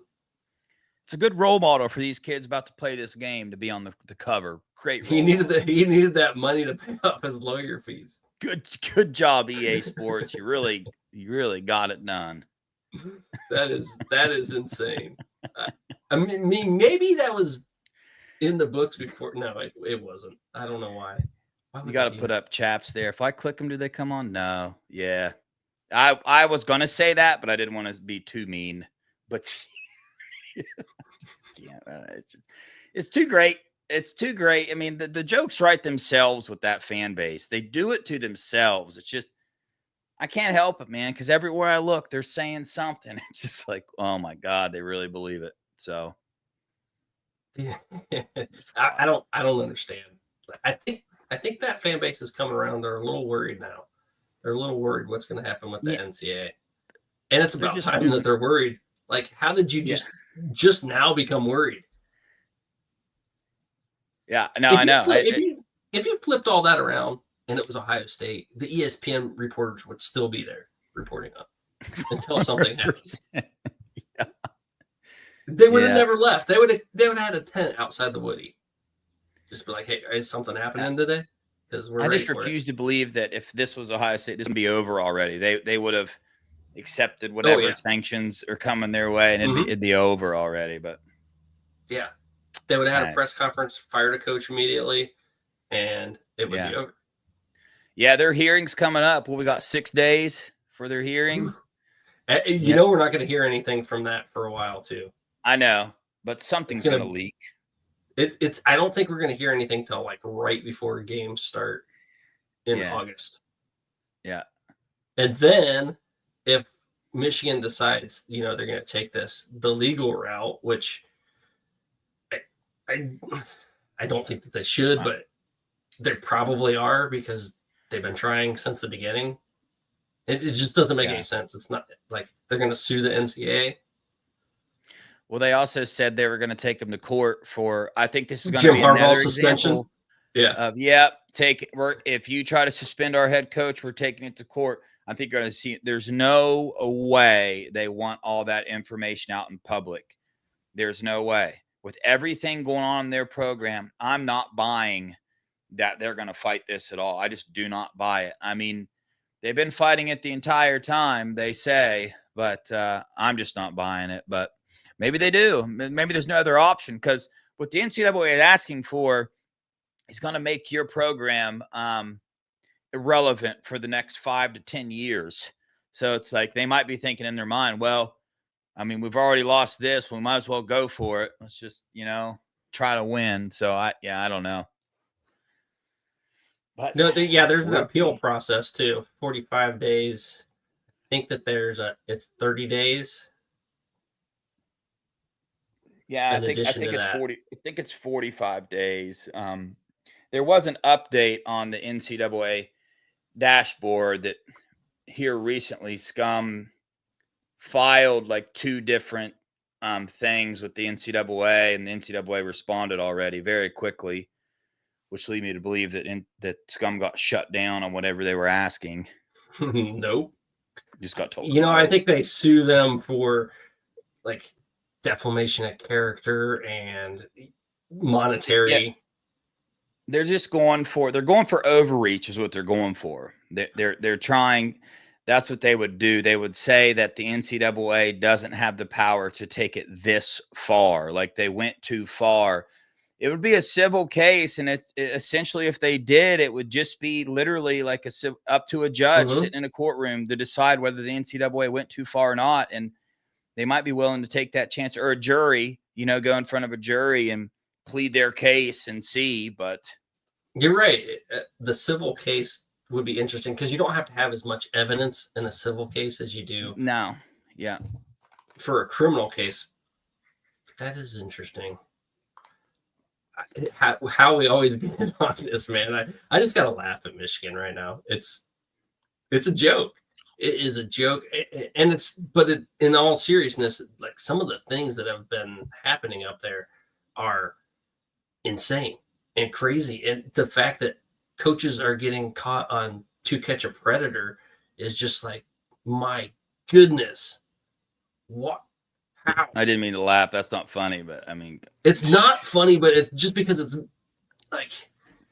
It's a good role model for these kids about to play this game to be on the cover. Great. He needed that money to pay off his lawyer fees. Good job, EA Sports. You really got it done. That is insane. I mean, maybe that was in the books before. No, it wasn't. I don't know why. You got to put up chaps there. If I click them, do they come on? No. Yeah. I was going to say that, but I didn't want to be too mean. But yeah, it's too great. It's too great. I mean, the jokes write themselves with that fan base. They do it to themselves. It's just, I can't help it, man, because everywhere I look, they're saying something. It's just like, oh my God, they really believe it. So yeah. I don't understand. I think that fan base is coming around. They're a little worried now. They're a little worried what's going to happen with the NCAA. And it's about time that they're worried. Like, how did you just now become worried? Yeah, no, I know. If you flipped all that around and it was Ohio State, the ESPN reporters would still be there reporting on until something happens. Yeah. They would have never left. They would have had a tent outside the Woody. Just be like, hey, is something happening today? Because I just refuse to believe that if this was Ohio State, this would be over already. They would have accepted whatever sanctions are coming their way, and it'd be over already. But yeah, they would have had a press conference, fired a coach immediately, and it would be over. Yeah, their hearing's coming up. Well, we got 6 days for their hearing. You know, we're not going to hear anything from that for a while, too. I know, but something's going to leak. I don't think we're going to hear anything till like right before games start in August. Yeah. And then if Michigan decides, they're going to take the legal route, which I don't think that they should, but they probably are because they've been trying since the beginning. It just doesn't make any sense. It's not like they're going to sue the NCAA. Well, they also said they were going to take him to court for, I think this is going to be another example. If you try to suspend our head coach, we're taking it to court. I think you're going to see, there's no way they want all that information out in public. There's no way. With everything going on in their program, I'm not buying that they're going to fight this at all. I just do not buy it. I mean, they've been fighting it the entire time, they say, but I'm just not buying it. But maybe they do. Maybe there's no other option, because what the NCAA is asking for is going to make your program irrelevant for the next 5 to 10 years. So it's like they might be thinking in their mind, well, I mean, we've already lost this. We might as well go for it. Let's just, try to win. So I don't know. But there's an appeal process too. 45 days. I think that it's 30 days. Yeah, I think it's 40. I think it's 45 days. There was an update on the NCAA dashboard that here recently Scum filed like 2 different things with the NCAA, and the NCAA responded already very quickly, which lead me to believe that Scum got shut down on whatever they were asking. Nope. Just got told. I think they sue them for like defamation of character and monetary. Yeah. They're just going for overreach is what they're going for. They're trying. That's what they would do. They would say that the NCAA doesn't have the power to take it this far. Like they went too far. It would be a civil case, and essentially, if they did, it would just be literally like up to a judge sitting in a courtroom to decide whether the NCAA went too far or not. And they might be willing to take that chance, or a jury, go in front of a jury and plead their case and see. But you're right. The civil case would be interesting because you don't have to have as much evidence in a civil case as you do. No. Yeah. for a criminal case, that is interesting. How we always get on this, man. I just gotta laugh at Michigan right now. It's a joke. It is a joke, and in all seriousness, like some of the things that have been happening up there are insane and crazy, and the fact that coaches are getting caught on To Catch a Predator is just like, my goodness, what? How? I didn't mean to laugh. That's not funny, but I mean, It's not funny, but it's just because it's like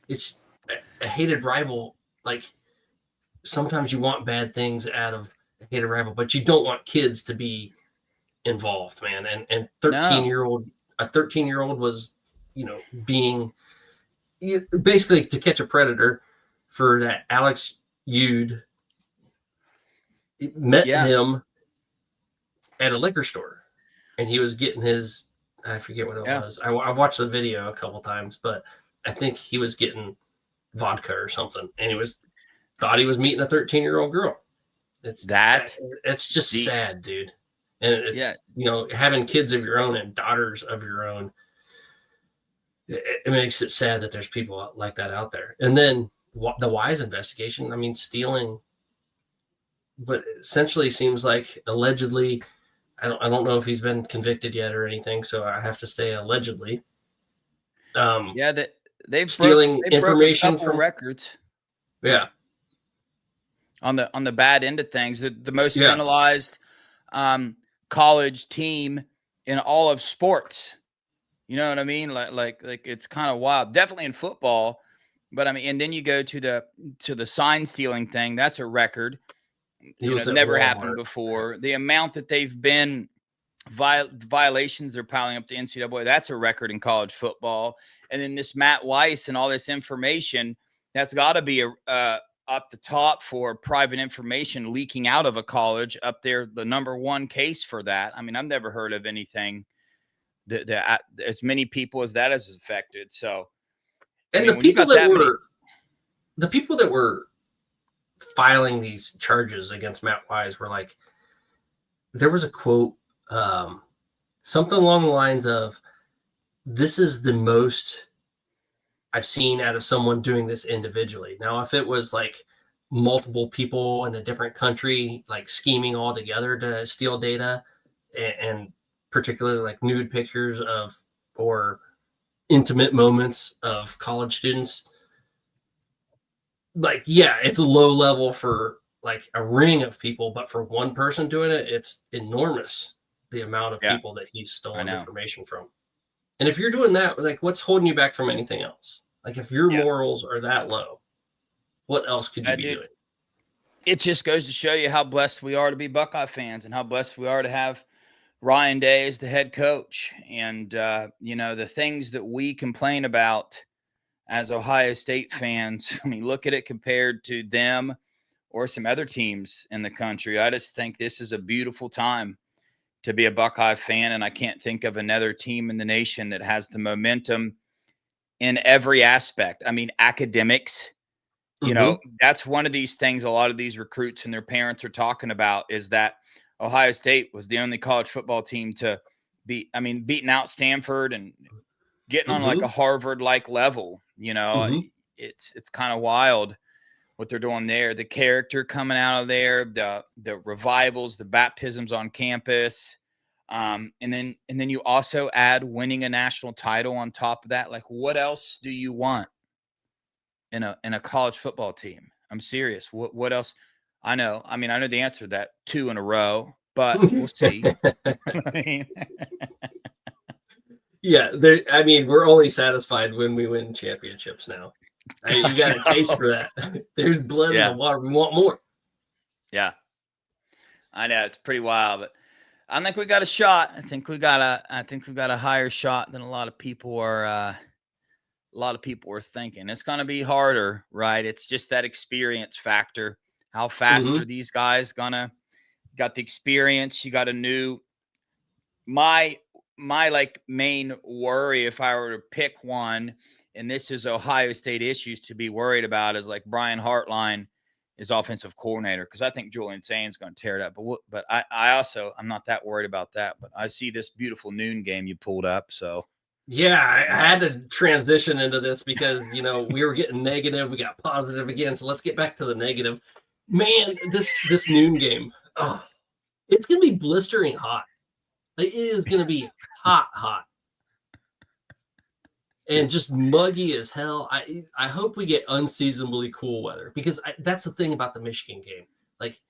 it's a hated rival. Like sometimes you want bad things out of a hated rival, but you don't want kids to be involved, man. And 13-year-old was, being basically To Catch a Predator for that. Alex Yude met him at a liquor store. And he was getting his, I forget what it was. I watched the video a couple times, but I think he was getting vodka or something. And thought he was meeting a 13-year-old girl. It's just sad, dude. And it's, having kids of your own and daughters of your own, it makes it sad that there's people like that out there. And then the Wise investigation, I mean, stealing, but essentially seems like allegedly, I don't know if he's been convicted yet or anything, so I have to say allegedly. They've stealing information from records. Yeah. On the bad end of things, the most penalized college team in all of sports. You know what I mean? Like it's kind of wild. Definitely in football, but I mean, and then you go to the sign stealing thing. That's a record. It's never happened before. The amount that they've been violations they're piling up to NCAA, that's a record in college football. And then this Matt Weiss and all this information, that's got to be up the top for private information leaking out of a college up there. The number one case for that. I mean, I've never heard of anything that as many people as that has affected. So, and the people that were filing these charges against Matt Wise were like, there was a quote, something along the lines of, "This is the most I've seen out of someone doing this individually." Now, if it was like multiple people in a different country, like scheming all together to steal data, and particularly like nude pictures of or intimate moments of college students, like, it's a low level for like a ring of people, but for one person doing it, it's enormous, the amount of people that he's stolen information from. And if you're doing that, like, what's holding you back from anything else? Like, if your morals are that low, what else could you be doing? It just goes to show you how blessed we are to be Buckeye fans and how blessed we are to have Ryan Day as the head coach. And, the things that we complain about as Ohio State fans, I mean, look at it compared to them or some other teams in the country. I just think this is a beautiful time to be a Buckeye fan, and I can't think of another team in the nation that has the momentum in every aspect. I mean, academics, that's one of these things a lot of these recruits and their parents are talking about, is that Ohio State was the only college football team to beating out Stanford and getting on like a Harvard-like level. It's kind of wild what they're doing there. The character coming out of there, the revivals, the baptisms on campus, and then you also add winning a national title on top of that. Like, what else do you want in a college football team? I'm serious. What else? I know the answer to that, 2 in a row, but we'll see. We're only satisfied when we win championships now. You got a taste for that. There's blood in the water. We want more. Yeah. I know, it's pretty wild, but I think we got a shot. I think we've got a higher shot than a lot of people are thinking. It's going to be harder, right? It's just that experience factor. How fast are these guys got the experience? You got a new, my like main worry, if I were to pick one, and this is Ohio State issues to be worried about, is like Brian Hartline as offensive coordinator, because I think Julian Sain's going to tear it up. But I'm not that worried about that. But I see this beautiful noon game you pulled up. So yeah, I had to transition into this because we were getting negative, we got positive again. So let's get back to the negative. Man, this noon game, it's gonna be blistering hot. It is gonna be hot. And just muggy as hell. I hope we get unseasonably cool weather because that's the thing about the Michigan game. Like,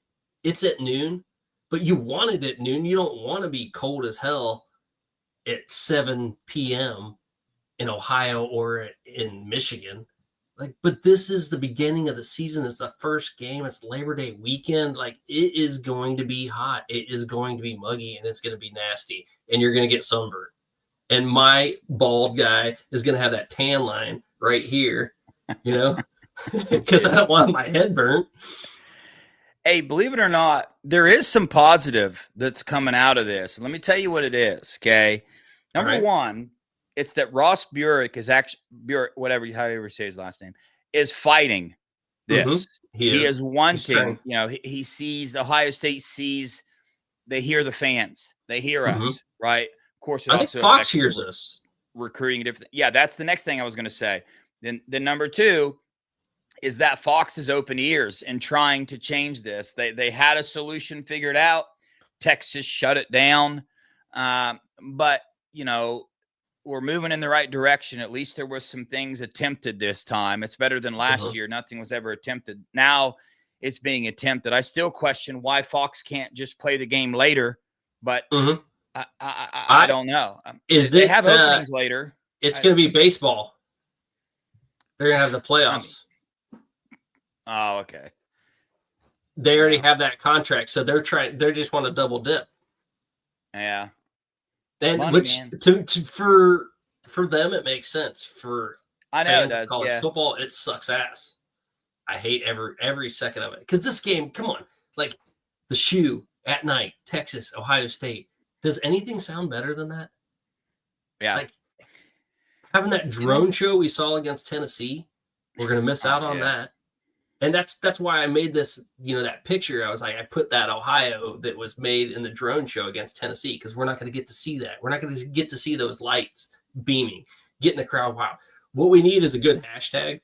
it's at noon, but you want it at noon. You don't want to be cold as hell at 7 p.m. in Ohio or in Michigan. Like, but this is the beginning of the season. It's the first game. It's Labor Day weekend. Like, it is going to be hot. It is going to be muggy, and it's going to be nasty. And you're going to get sunburned. And my bald guy is going to have that tan line right here, because I don't want my head burnt. Hey, believe it or not, there is some positive that's coming out of this. Let me tell you what it is, okay? Number one, it's that Ross Burek is actually, however you say his last name, is fighting this. Mm-hmm. He is wanting, he sees Ohio State they hear the fans. They hear us, right? Of course, it I also think Fox hears us. Recruiting different. Yeah, that's the next thing I was going to say. Then number two is that Fox is open ears and trying to change this. They had a solution figured out. Texas shut it down. But we're moving in the right direction. At least there was some things attempted this time. It's better than last year. Nothing was ever attempted. Now it's being attempted. I still question why Fox can't just play the game later, but I don't know. They have openings later. It's going to be baseball. They're going to have the playoffs. Oh, okay. They already have that contract, so they just want to double dip. Yeah. And Money, for them, it makes sense. For fans of college football, it sucks ass. I hate every second of it. Because this game, come on, like the shoe at night, Texas, Ohio State. Does anything sound better than that? Yeah. Like having that drone show we saw against Tennessee, we're going to miss out on that. And that's why I made this, that picture. I was like, I put that Ohio that was made in the drone show against Tennessee because we're not going to get to see that. We're not going to get to see those lights beaming, getting the crowd wild. What we need is a good hashtag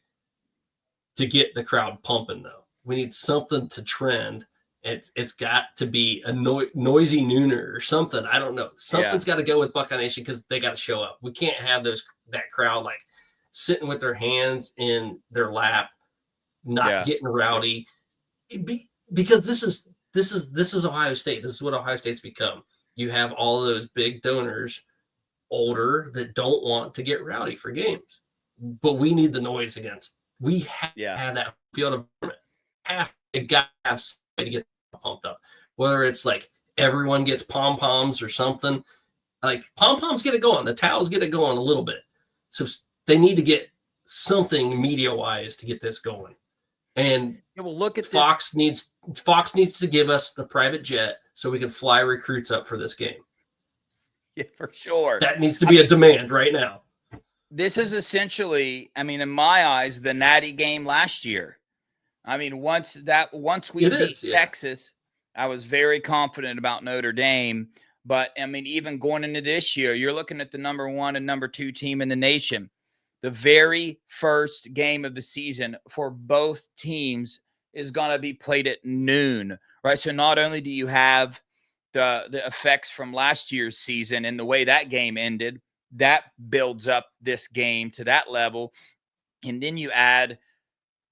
to get the crowd pumping, though. We need something to trend. It's got to be a noisy nooner or something. I don't know. Something's got to go with Buckeye Nation because they got to show up. We can't have that crowd like sitting with their hands in their lap, not getting rowdy. Because this is Ohio State. This is what Ohio State's become. You have all of those big donors, older, that don't want to get rowdy for games. But we need the noise against. We have to have that field environment. Have to have somebody to get pumped up, whether it's like everyone gets pom-poms or something. Like pom-poms get it going, the towels get it going a little bit, so they need to get something media-wise to get this going. And look at Fox needs to give us the private jet so we can fly recruits up for this game. Yeah, for sure. That needs to be a demand right now. This is essentially, in my eyes, the Natty game last year. Once we beat Texas, I was very confident about Notre Dame. But, even going into this year, you're looking at the number 1 and number 2 team in the nation. The very first game of the season for both teams is going to be played at noon, right? So not only do you have the effects from last year's season and the way that game ended, that builds up this game to that level. And then you add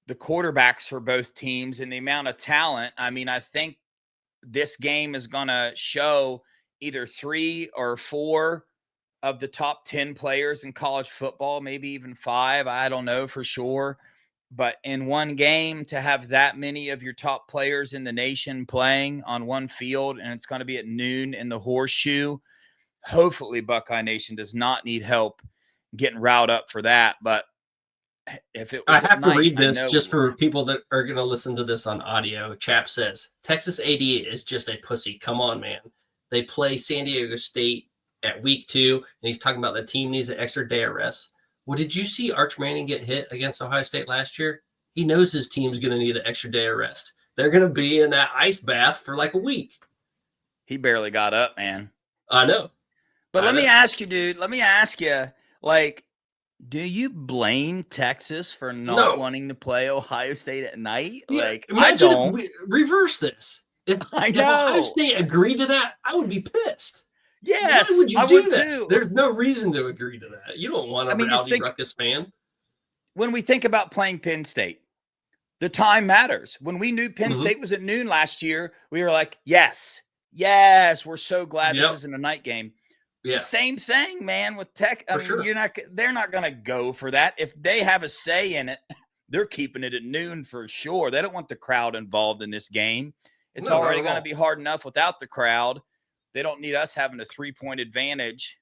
the quarterbacks for both teams and the amount of talent. I think this game is going to show either 3 or 4 of the top 10 players in college football, maybe even 5. I don't know for sure. But in one game, to have that many of your top players in the nation playing on one field, and it's going to be at noon in the Horseshoe, hopefully Buckeye Nation does not need help getting riled up for that. But if it was I have to read this just for people that are going to listen to this on audio. Chap says, Texas AD is just a pussy. Come on, man. They play San Diego State at week 2, and he's talking about the team needs an extra day of rest. Well, did you see Arch Manning get hit against Ohio State last year? He knows his team's going to need an extra day of rest. They're going to be in that ice bath for like a week. He barely got up, man. I know. But let me ask you, dude. Let me ask you, like, do you blame Texas for not wanting to play Ohio State at night? Yeah, like, I don't. Reverse this. If Ohio State agreed to that, I would be pissed. Yes, why would you I do would that? too. There's no reason to agree to that. You don't want a Rowdy Ruckus fan. When we think about playing Penn State, the time matters. When we knew Penn State was at noon last year, we were like, yes, we're so glad this isn't a night game. Yeah. Same thing, man, with Tech. I mean, they're not going to go for that. If they have a say in it, they're keeping it at noon for sure. They don't want the crowd involved in this game. It's already going to be hard enough without the crowd. They don't need us having a 3-point advantage.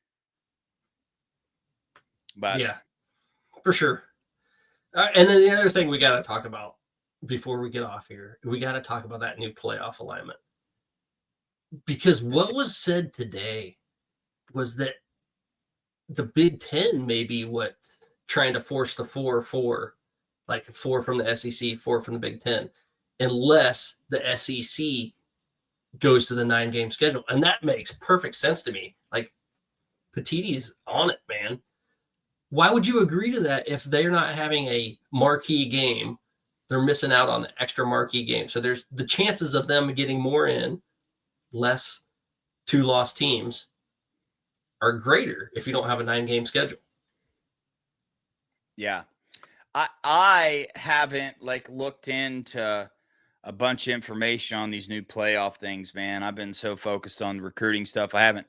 But yeah, for sure. And then the other thing we got to talk about before we get off here, we got to talk about that new playoff alignment. Because what was said today was that the Big Ten may be trying to force the 4-4, like 4 from the SEC, 4 from the Big Ten, unless the SEC goes to the 9-game schedule. And that makes perfect sense to me. Like, Petitti's on it, man. Why would you agree to that if they're not having a marquee game? They're missing out on the extra marquee game. So there's the chances of them getting more in, less 2-loss teams, are greater if you don't have a 9-game schedule. Yeah. I haven't looked into a bunch of information on these new playoff things, man. I've been so focused on the recruiting stuff. I haven't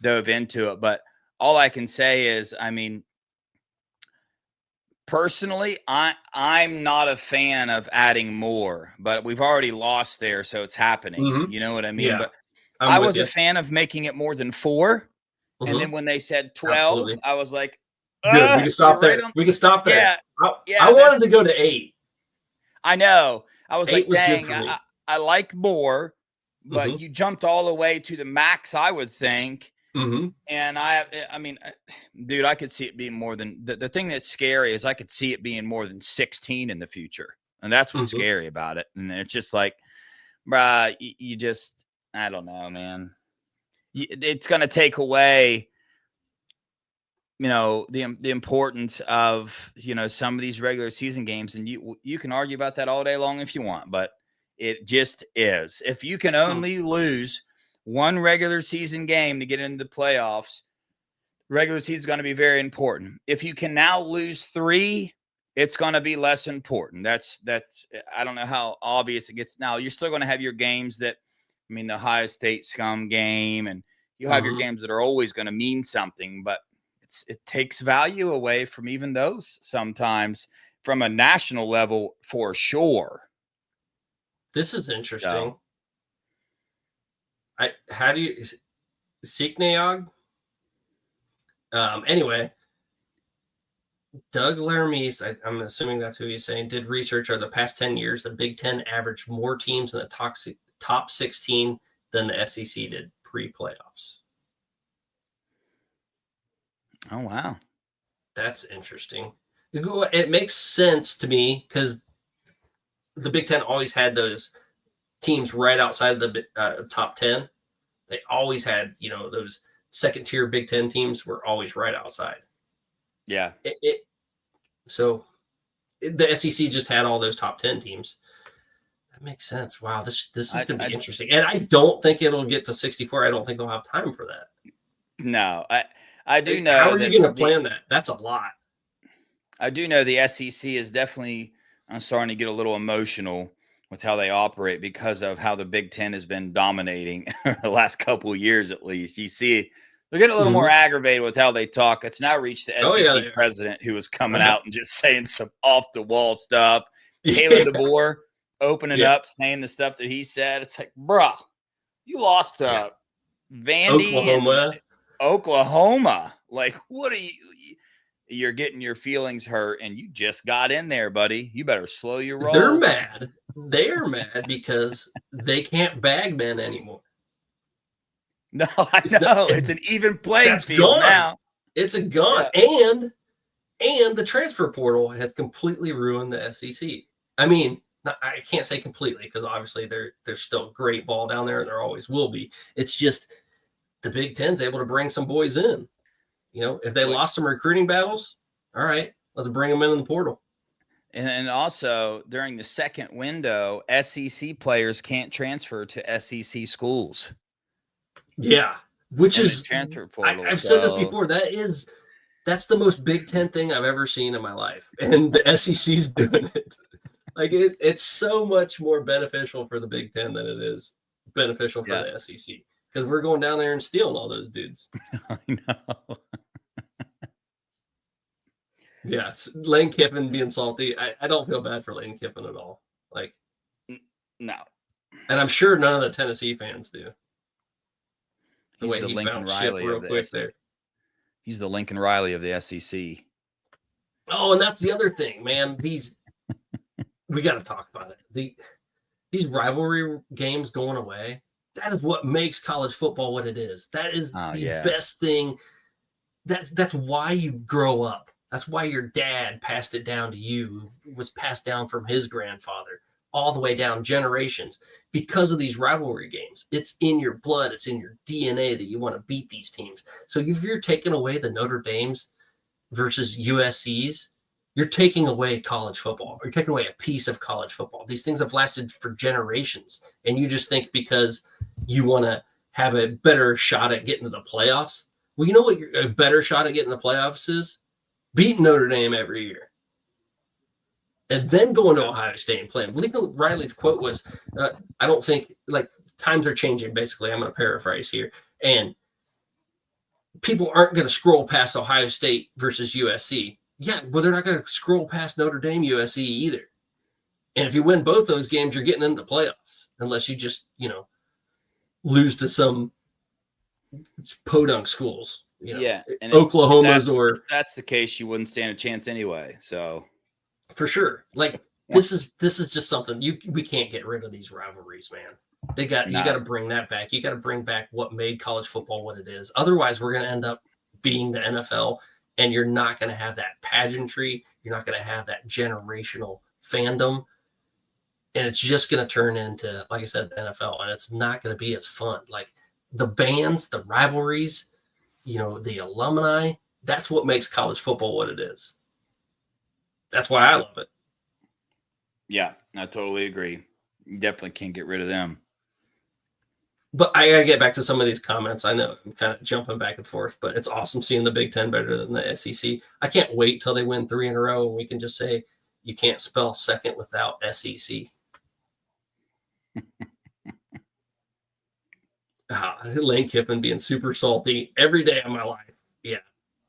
dove into it, but all I can say is, I mean, personally, I'm not a fan of adding more, but we've already lost there, so it's happening. You know what I mean? Yeah, but I was a fan of making it more than 4. And then when they said 12, absolutely, I was like, good. We can stop there. We can stop there. Yeah. I wanted to go to 8. I know. I was 8 like, dang, I like more, but you jumped all the way to the max, I would think. And I mean, dude, I could see it being more than the thing that's scary is I could see it being more than 16 in the future. And that's what's scary about it. And it's just like, bruh, you just, I don't know, man. It's going to take away, the importance of, some of these regular season games. And you can argue about that all day long if you want, but it just is. If you can only lose one regular season game to get into the playoffs, regular season is going to be very important. If you can now lose 3, it's going to be less important. That's I don't know how obvious it gets now. You're still going to have your games that, I mean, the Ohio State scum game, and you have your games that are always going to mean something, but it takes value away from even those sometimes from a national level for sure. This is interesting. How do you Sikneog? Anyway, Doug Laramie, I'm assuming that's who he's saying, did research over the past 10 years. The Big Ten averaged more teams in the top 16 than the SEC did pre-playoffs. Oh, wow. That's interesting. It makes sense to me because the Big Ten always had those teams right outside of the top 10. They always had, those second-tier Big Ten teams were always right outside. Yeah. So the SEC just had all those top 10 teams. That makes sense. Wow, this is going to be interesting. And I don't think it'll get to 64. I don't think they'll have time for that. No, I do know. How are you going to plan that? That's a lot. I do know the SEC is definitely starting to get a little emotional with how they operate because of how the Big Ten has been dominating the last couple of years, at least. You see, they're getting a little more aggravated with how they talk. It's now reached the SEC president who was coming out and just saying some off-the-wall stuff. Kalen DeBoer opening up, saying the stuff that he said. It's like, bro, you lost to Vandy, Oklahoma. Like, what are you? You're getting your feelings hurt, and you just got in there, buddy. You better slow your roll. They're mad. They're mad because they can't bag men anymore. No, I know. It's an even playing field now. It's a gun. Yeah. And the transfer portal has completely ruined the SEC. I mean, I can't say completely because obviously there's still great ball down there and there always will be. It's just the Big Ten's able to bring some boys in. You know, if they lost some recruiting battles, all right, let's bring them in the portal. And also during the second window, SEC players can't transfer to SEC schools. Yeah, which in is the transfer portal. I've said this before. That's the most Big Ten thing I've ever seen in my life, and the SEC's doing it. Like it's so much more beneficial for the Big Ten than it is beneficial for the SEC because we're going down there and stealing all those dudes. I know. Yeah, Lane Kiffin being salty. I don't feel bad for Lane Kiffin at all. Like, no. And I'm sure none of the Tennessee fans do. He's the Lincoln Riley of the SEC. He's the Lincoln Riley of the SEC. Oh, and that's the other thing, man. We got to talk about it. These rivalry games going away. That is what makes college football what it is. That is the best thing. That's why you grow up. That's why your dad passed it down to you. It was passed down from his grandfather all the way down generations because of these rivalry games. It's in your blood. It's in your DNA that you want to beat these teams. So if you're taking away the Notre Dames versus USC's, you're taking away college football. You're taking away a piece of college football. These things have lasted for generations. And you just think because you want to have a better shot at getting to the playoffs. Well, you know what a better shot at getting to the playoffs is? Beating Notre Dame every year. And then going to Ohio State and playing. Lincoln Riley's quote was, I don't think, like, times are changing, basically. I'm going to paraphrase here. And people aren't going to scroll past Ohio State versus USC. Yeah, well, they're not going to scroll past Notre Dame, USC either. And if you win both those games, you're getting into the playoffs. Unless you just, lose to some podunk schools. And Oklahoma's if that's the case, you wouldn't stand a chance anyway. So for sure, like this is just something we can't get rid of these rivalries, man. You got to bring that back. You got to bring back what made college football what it is. Otherwise, we're going to end up being the NFL, and you're not going to have that pageantry. You're not going to have that generational fandom, and it's just going to turn into, like I said, the NFL, and it's not going to be as fun. Like the bands, the rivalries. The alumni, that's what makes college football what it is. That's why I love it. Yeah, I totally agree. You definitely can't get rid of them. But I got to get back to some of these comments. I know I'm kind of jumping back and forth, but it's awesome seeing the Big Ten better than the SEC. I can't wait till they win 3 in a row and we can just say you can't spell second without SEC. Lane Kiffin being super salty every day of my life.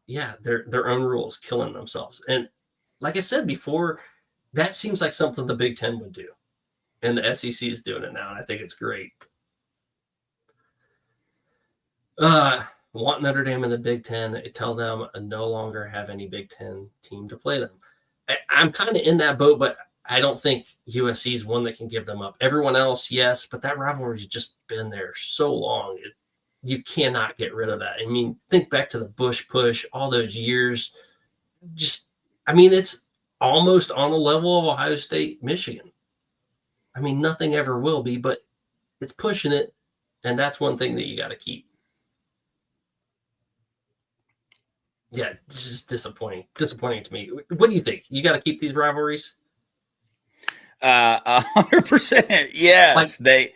Yeah, their own rules, killing themselves. And like I said before, that seems like something the Big Ten would do. And the SEC is doing it now, and I think it's great. Want Notre Dame in the Big Ten, tell them no longer have any Big Ten team to play them. I'm kind of in that boat, but I don't think USC is one that can give them up. Everyone else, yes, but that rivalry's just been there so long. You cannot get rid of that. I mean, think back to the Bush push, all those years. It's almost on the level of Ohio State, Michigan. I mean, nothing ever will be, but it's pushing it, and that's one thing that you got to keep. Yeah, this is disappointing. Disappointing to me. What do you think? You got to keep these rivalries? 100%. Yes, they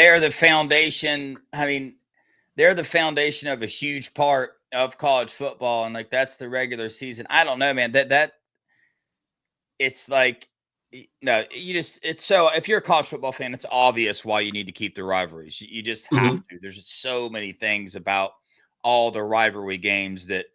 are the foundation. I mean, they're the foundation of a huge part of college football, and like that's the regular season. I don't know, man. That it's like it's so if you're a college football fan, it's obvious why you need to keep the rivalries. You just have to. There's so many things about all the rivalry games that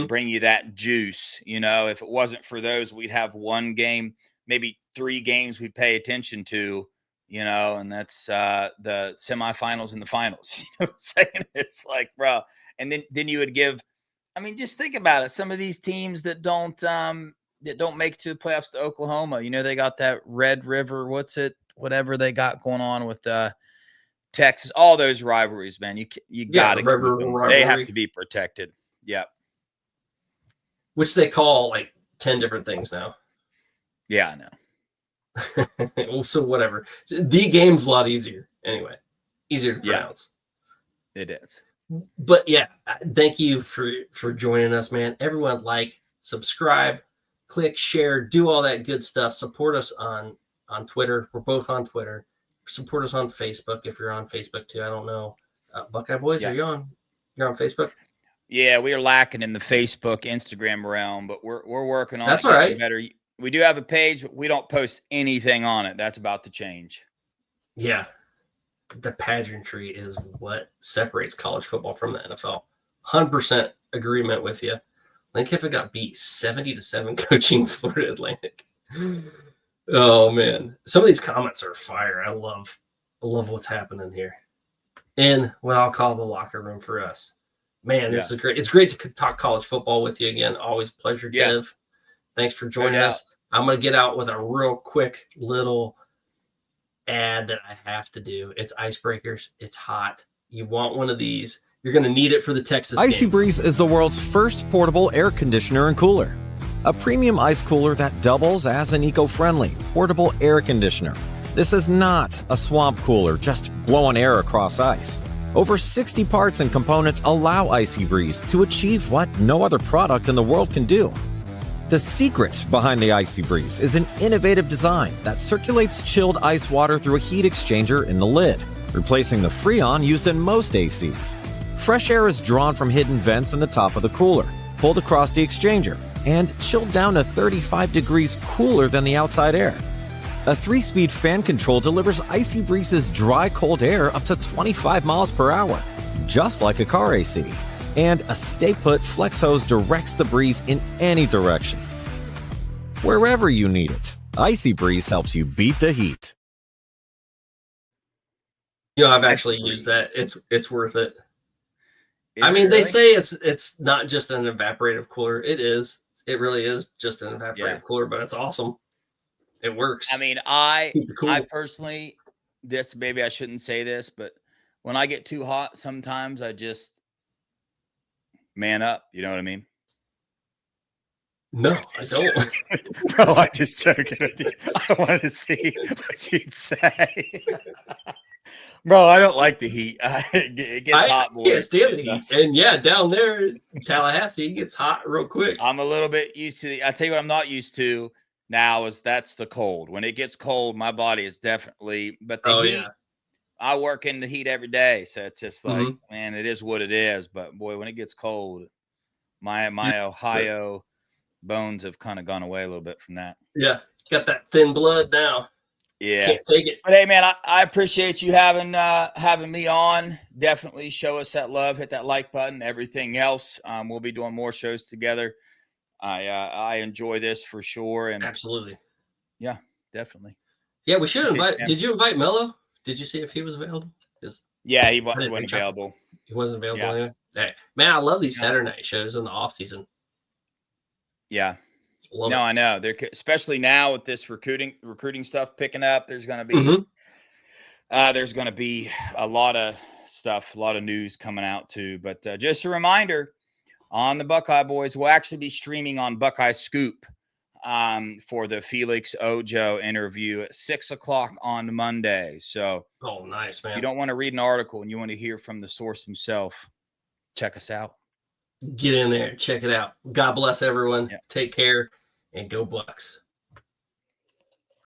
bring you that juice. If it wasn't for those, we'd have one game, maybe 3 games we'd pay attention to, and that's the semifinals and the finals. You know what I'm saying? It's like, bro. And then you would give, just think about it. Some of these teams that don't make it to the playoffs to Oklahoma, they got that Red River, whatever they got going on with Texas, all those rivalries, man. You got to keep them. They have to be protected. Yeah. Which they call like 10 different things now. Yeah, I know. So whatever. The game's a lot easier. Anyway, easier to Yeah. pronounce. It is. But yeah, thank you for joining us, man. Everyone, like, subscribe, click, share, do all that good stuff. Support us on Twitter. We're both on Twitter. Support us on Facebook if you're on Facebook too. I don't know. Buckeye Boys, Yeah. are you on? You're on Facebook? Yeah, we are lacking in the Facebook, Instagram realm, but we're working on That's it, all getting right. better. We do have a page, but we don't post anything on it. That's about to change. Yeah. The pageantry is what separates college football from the NFL. 100% agreement with you. Lane Kiffin got beat 70-7 coaching Florida Atlantic. Oh man, some of these comments are fire. I love what's happening here in what I'll call the locker room for us. Man, this is great. It's great to talk college football with you again. Always a pleasure, Dev. Thanks for joining us. I'm going to get out with a real quick little ad that I have to do. It's icebreakers. It's hot. You want one of these. You're going to need it for the Texas Icy game. Breeze is the world's first portable air conditioner and cooler. A premium ice cooler that doubles as an eco-friendly portable air conditioner. This is not a swamp cooler, just blowing air across ice. Over 60 parts and components allow Icy Breeze to achieve what no other product in the world can do. The secret behind the Icy Breeze is an innovative design that circulates chilled ice water through a heat exchanger in the lid, replacing the Freon used in most ACs. Fresh air is drawn from hidden vents in the top of the cooler, pulled across the exchanger, and chilled down to 35 degrees cooler than the outside air. A 3-speed fan control delivers Icy Breeze's dry, cold air up to 25 miles per hour, just like a car AC. And a stay-put flex hose directs the breeze in any direction. Wherever you need it, Icy Breeze helps you beat the heat. You know, I've actually used that. It's worth it. I mean, really? they say it's not just an evaporative cooler. It is. It really is just an evaporative cooler, but it's awesome. It works. I mean, I Cool. personally, maybe I shouldn't say this, but when I get too hot, sometimes I just man up. You know what I mean? No, I don't. Bro, I just joking with you. I wanted to see what you'd say. Bro, I don't like the heat. It gets hot, boy. I can't stand the heat. And yeah, down there in Tallahassee, it gets hot real quick. I'm a little bit used to I tell you what I'm not used to now is that's the cold. When it gets cold, my body is definitely, but the heat, I work in the heat every day. So it's just like, man, it is what it is. But boy, when it gets cold, my Ohio bones have kind of gone away a little bit from that. Yeah. Got that thin blood now. Yeah. Can't take it. But hey, man, I appreciate you having me on. Definitely show us that love, hit that like button, everything else. We'll be doing more shows together. I enjoy this for sure. And absolutely. Yeah, definitely. Yeah, we should invite. Did you invite Mello? Did you see if he was available? Yeah, he wasn't available. He wasn't available anyway. Hey, man, I love these Saturday night shows in the off season. Yeah. Love it. I know. They're especially now with this recruiting stuff picking up. There's going to be a lot of stuff, a lot of news coming out too. But just a reminder, on the Buckeye Boys, we'll actually be streaming on Buckeye Scoop for the Felix Ojo interview at 6:00 on Monday. So, nice, man. If you don't want to read an article and you want to hear from the source himself, check us out. Get in there, check it out. God bless everyone. Take care, and go Bucks.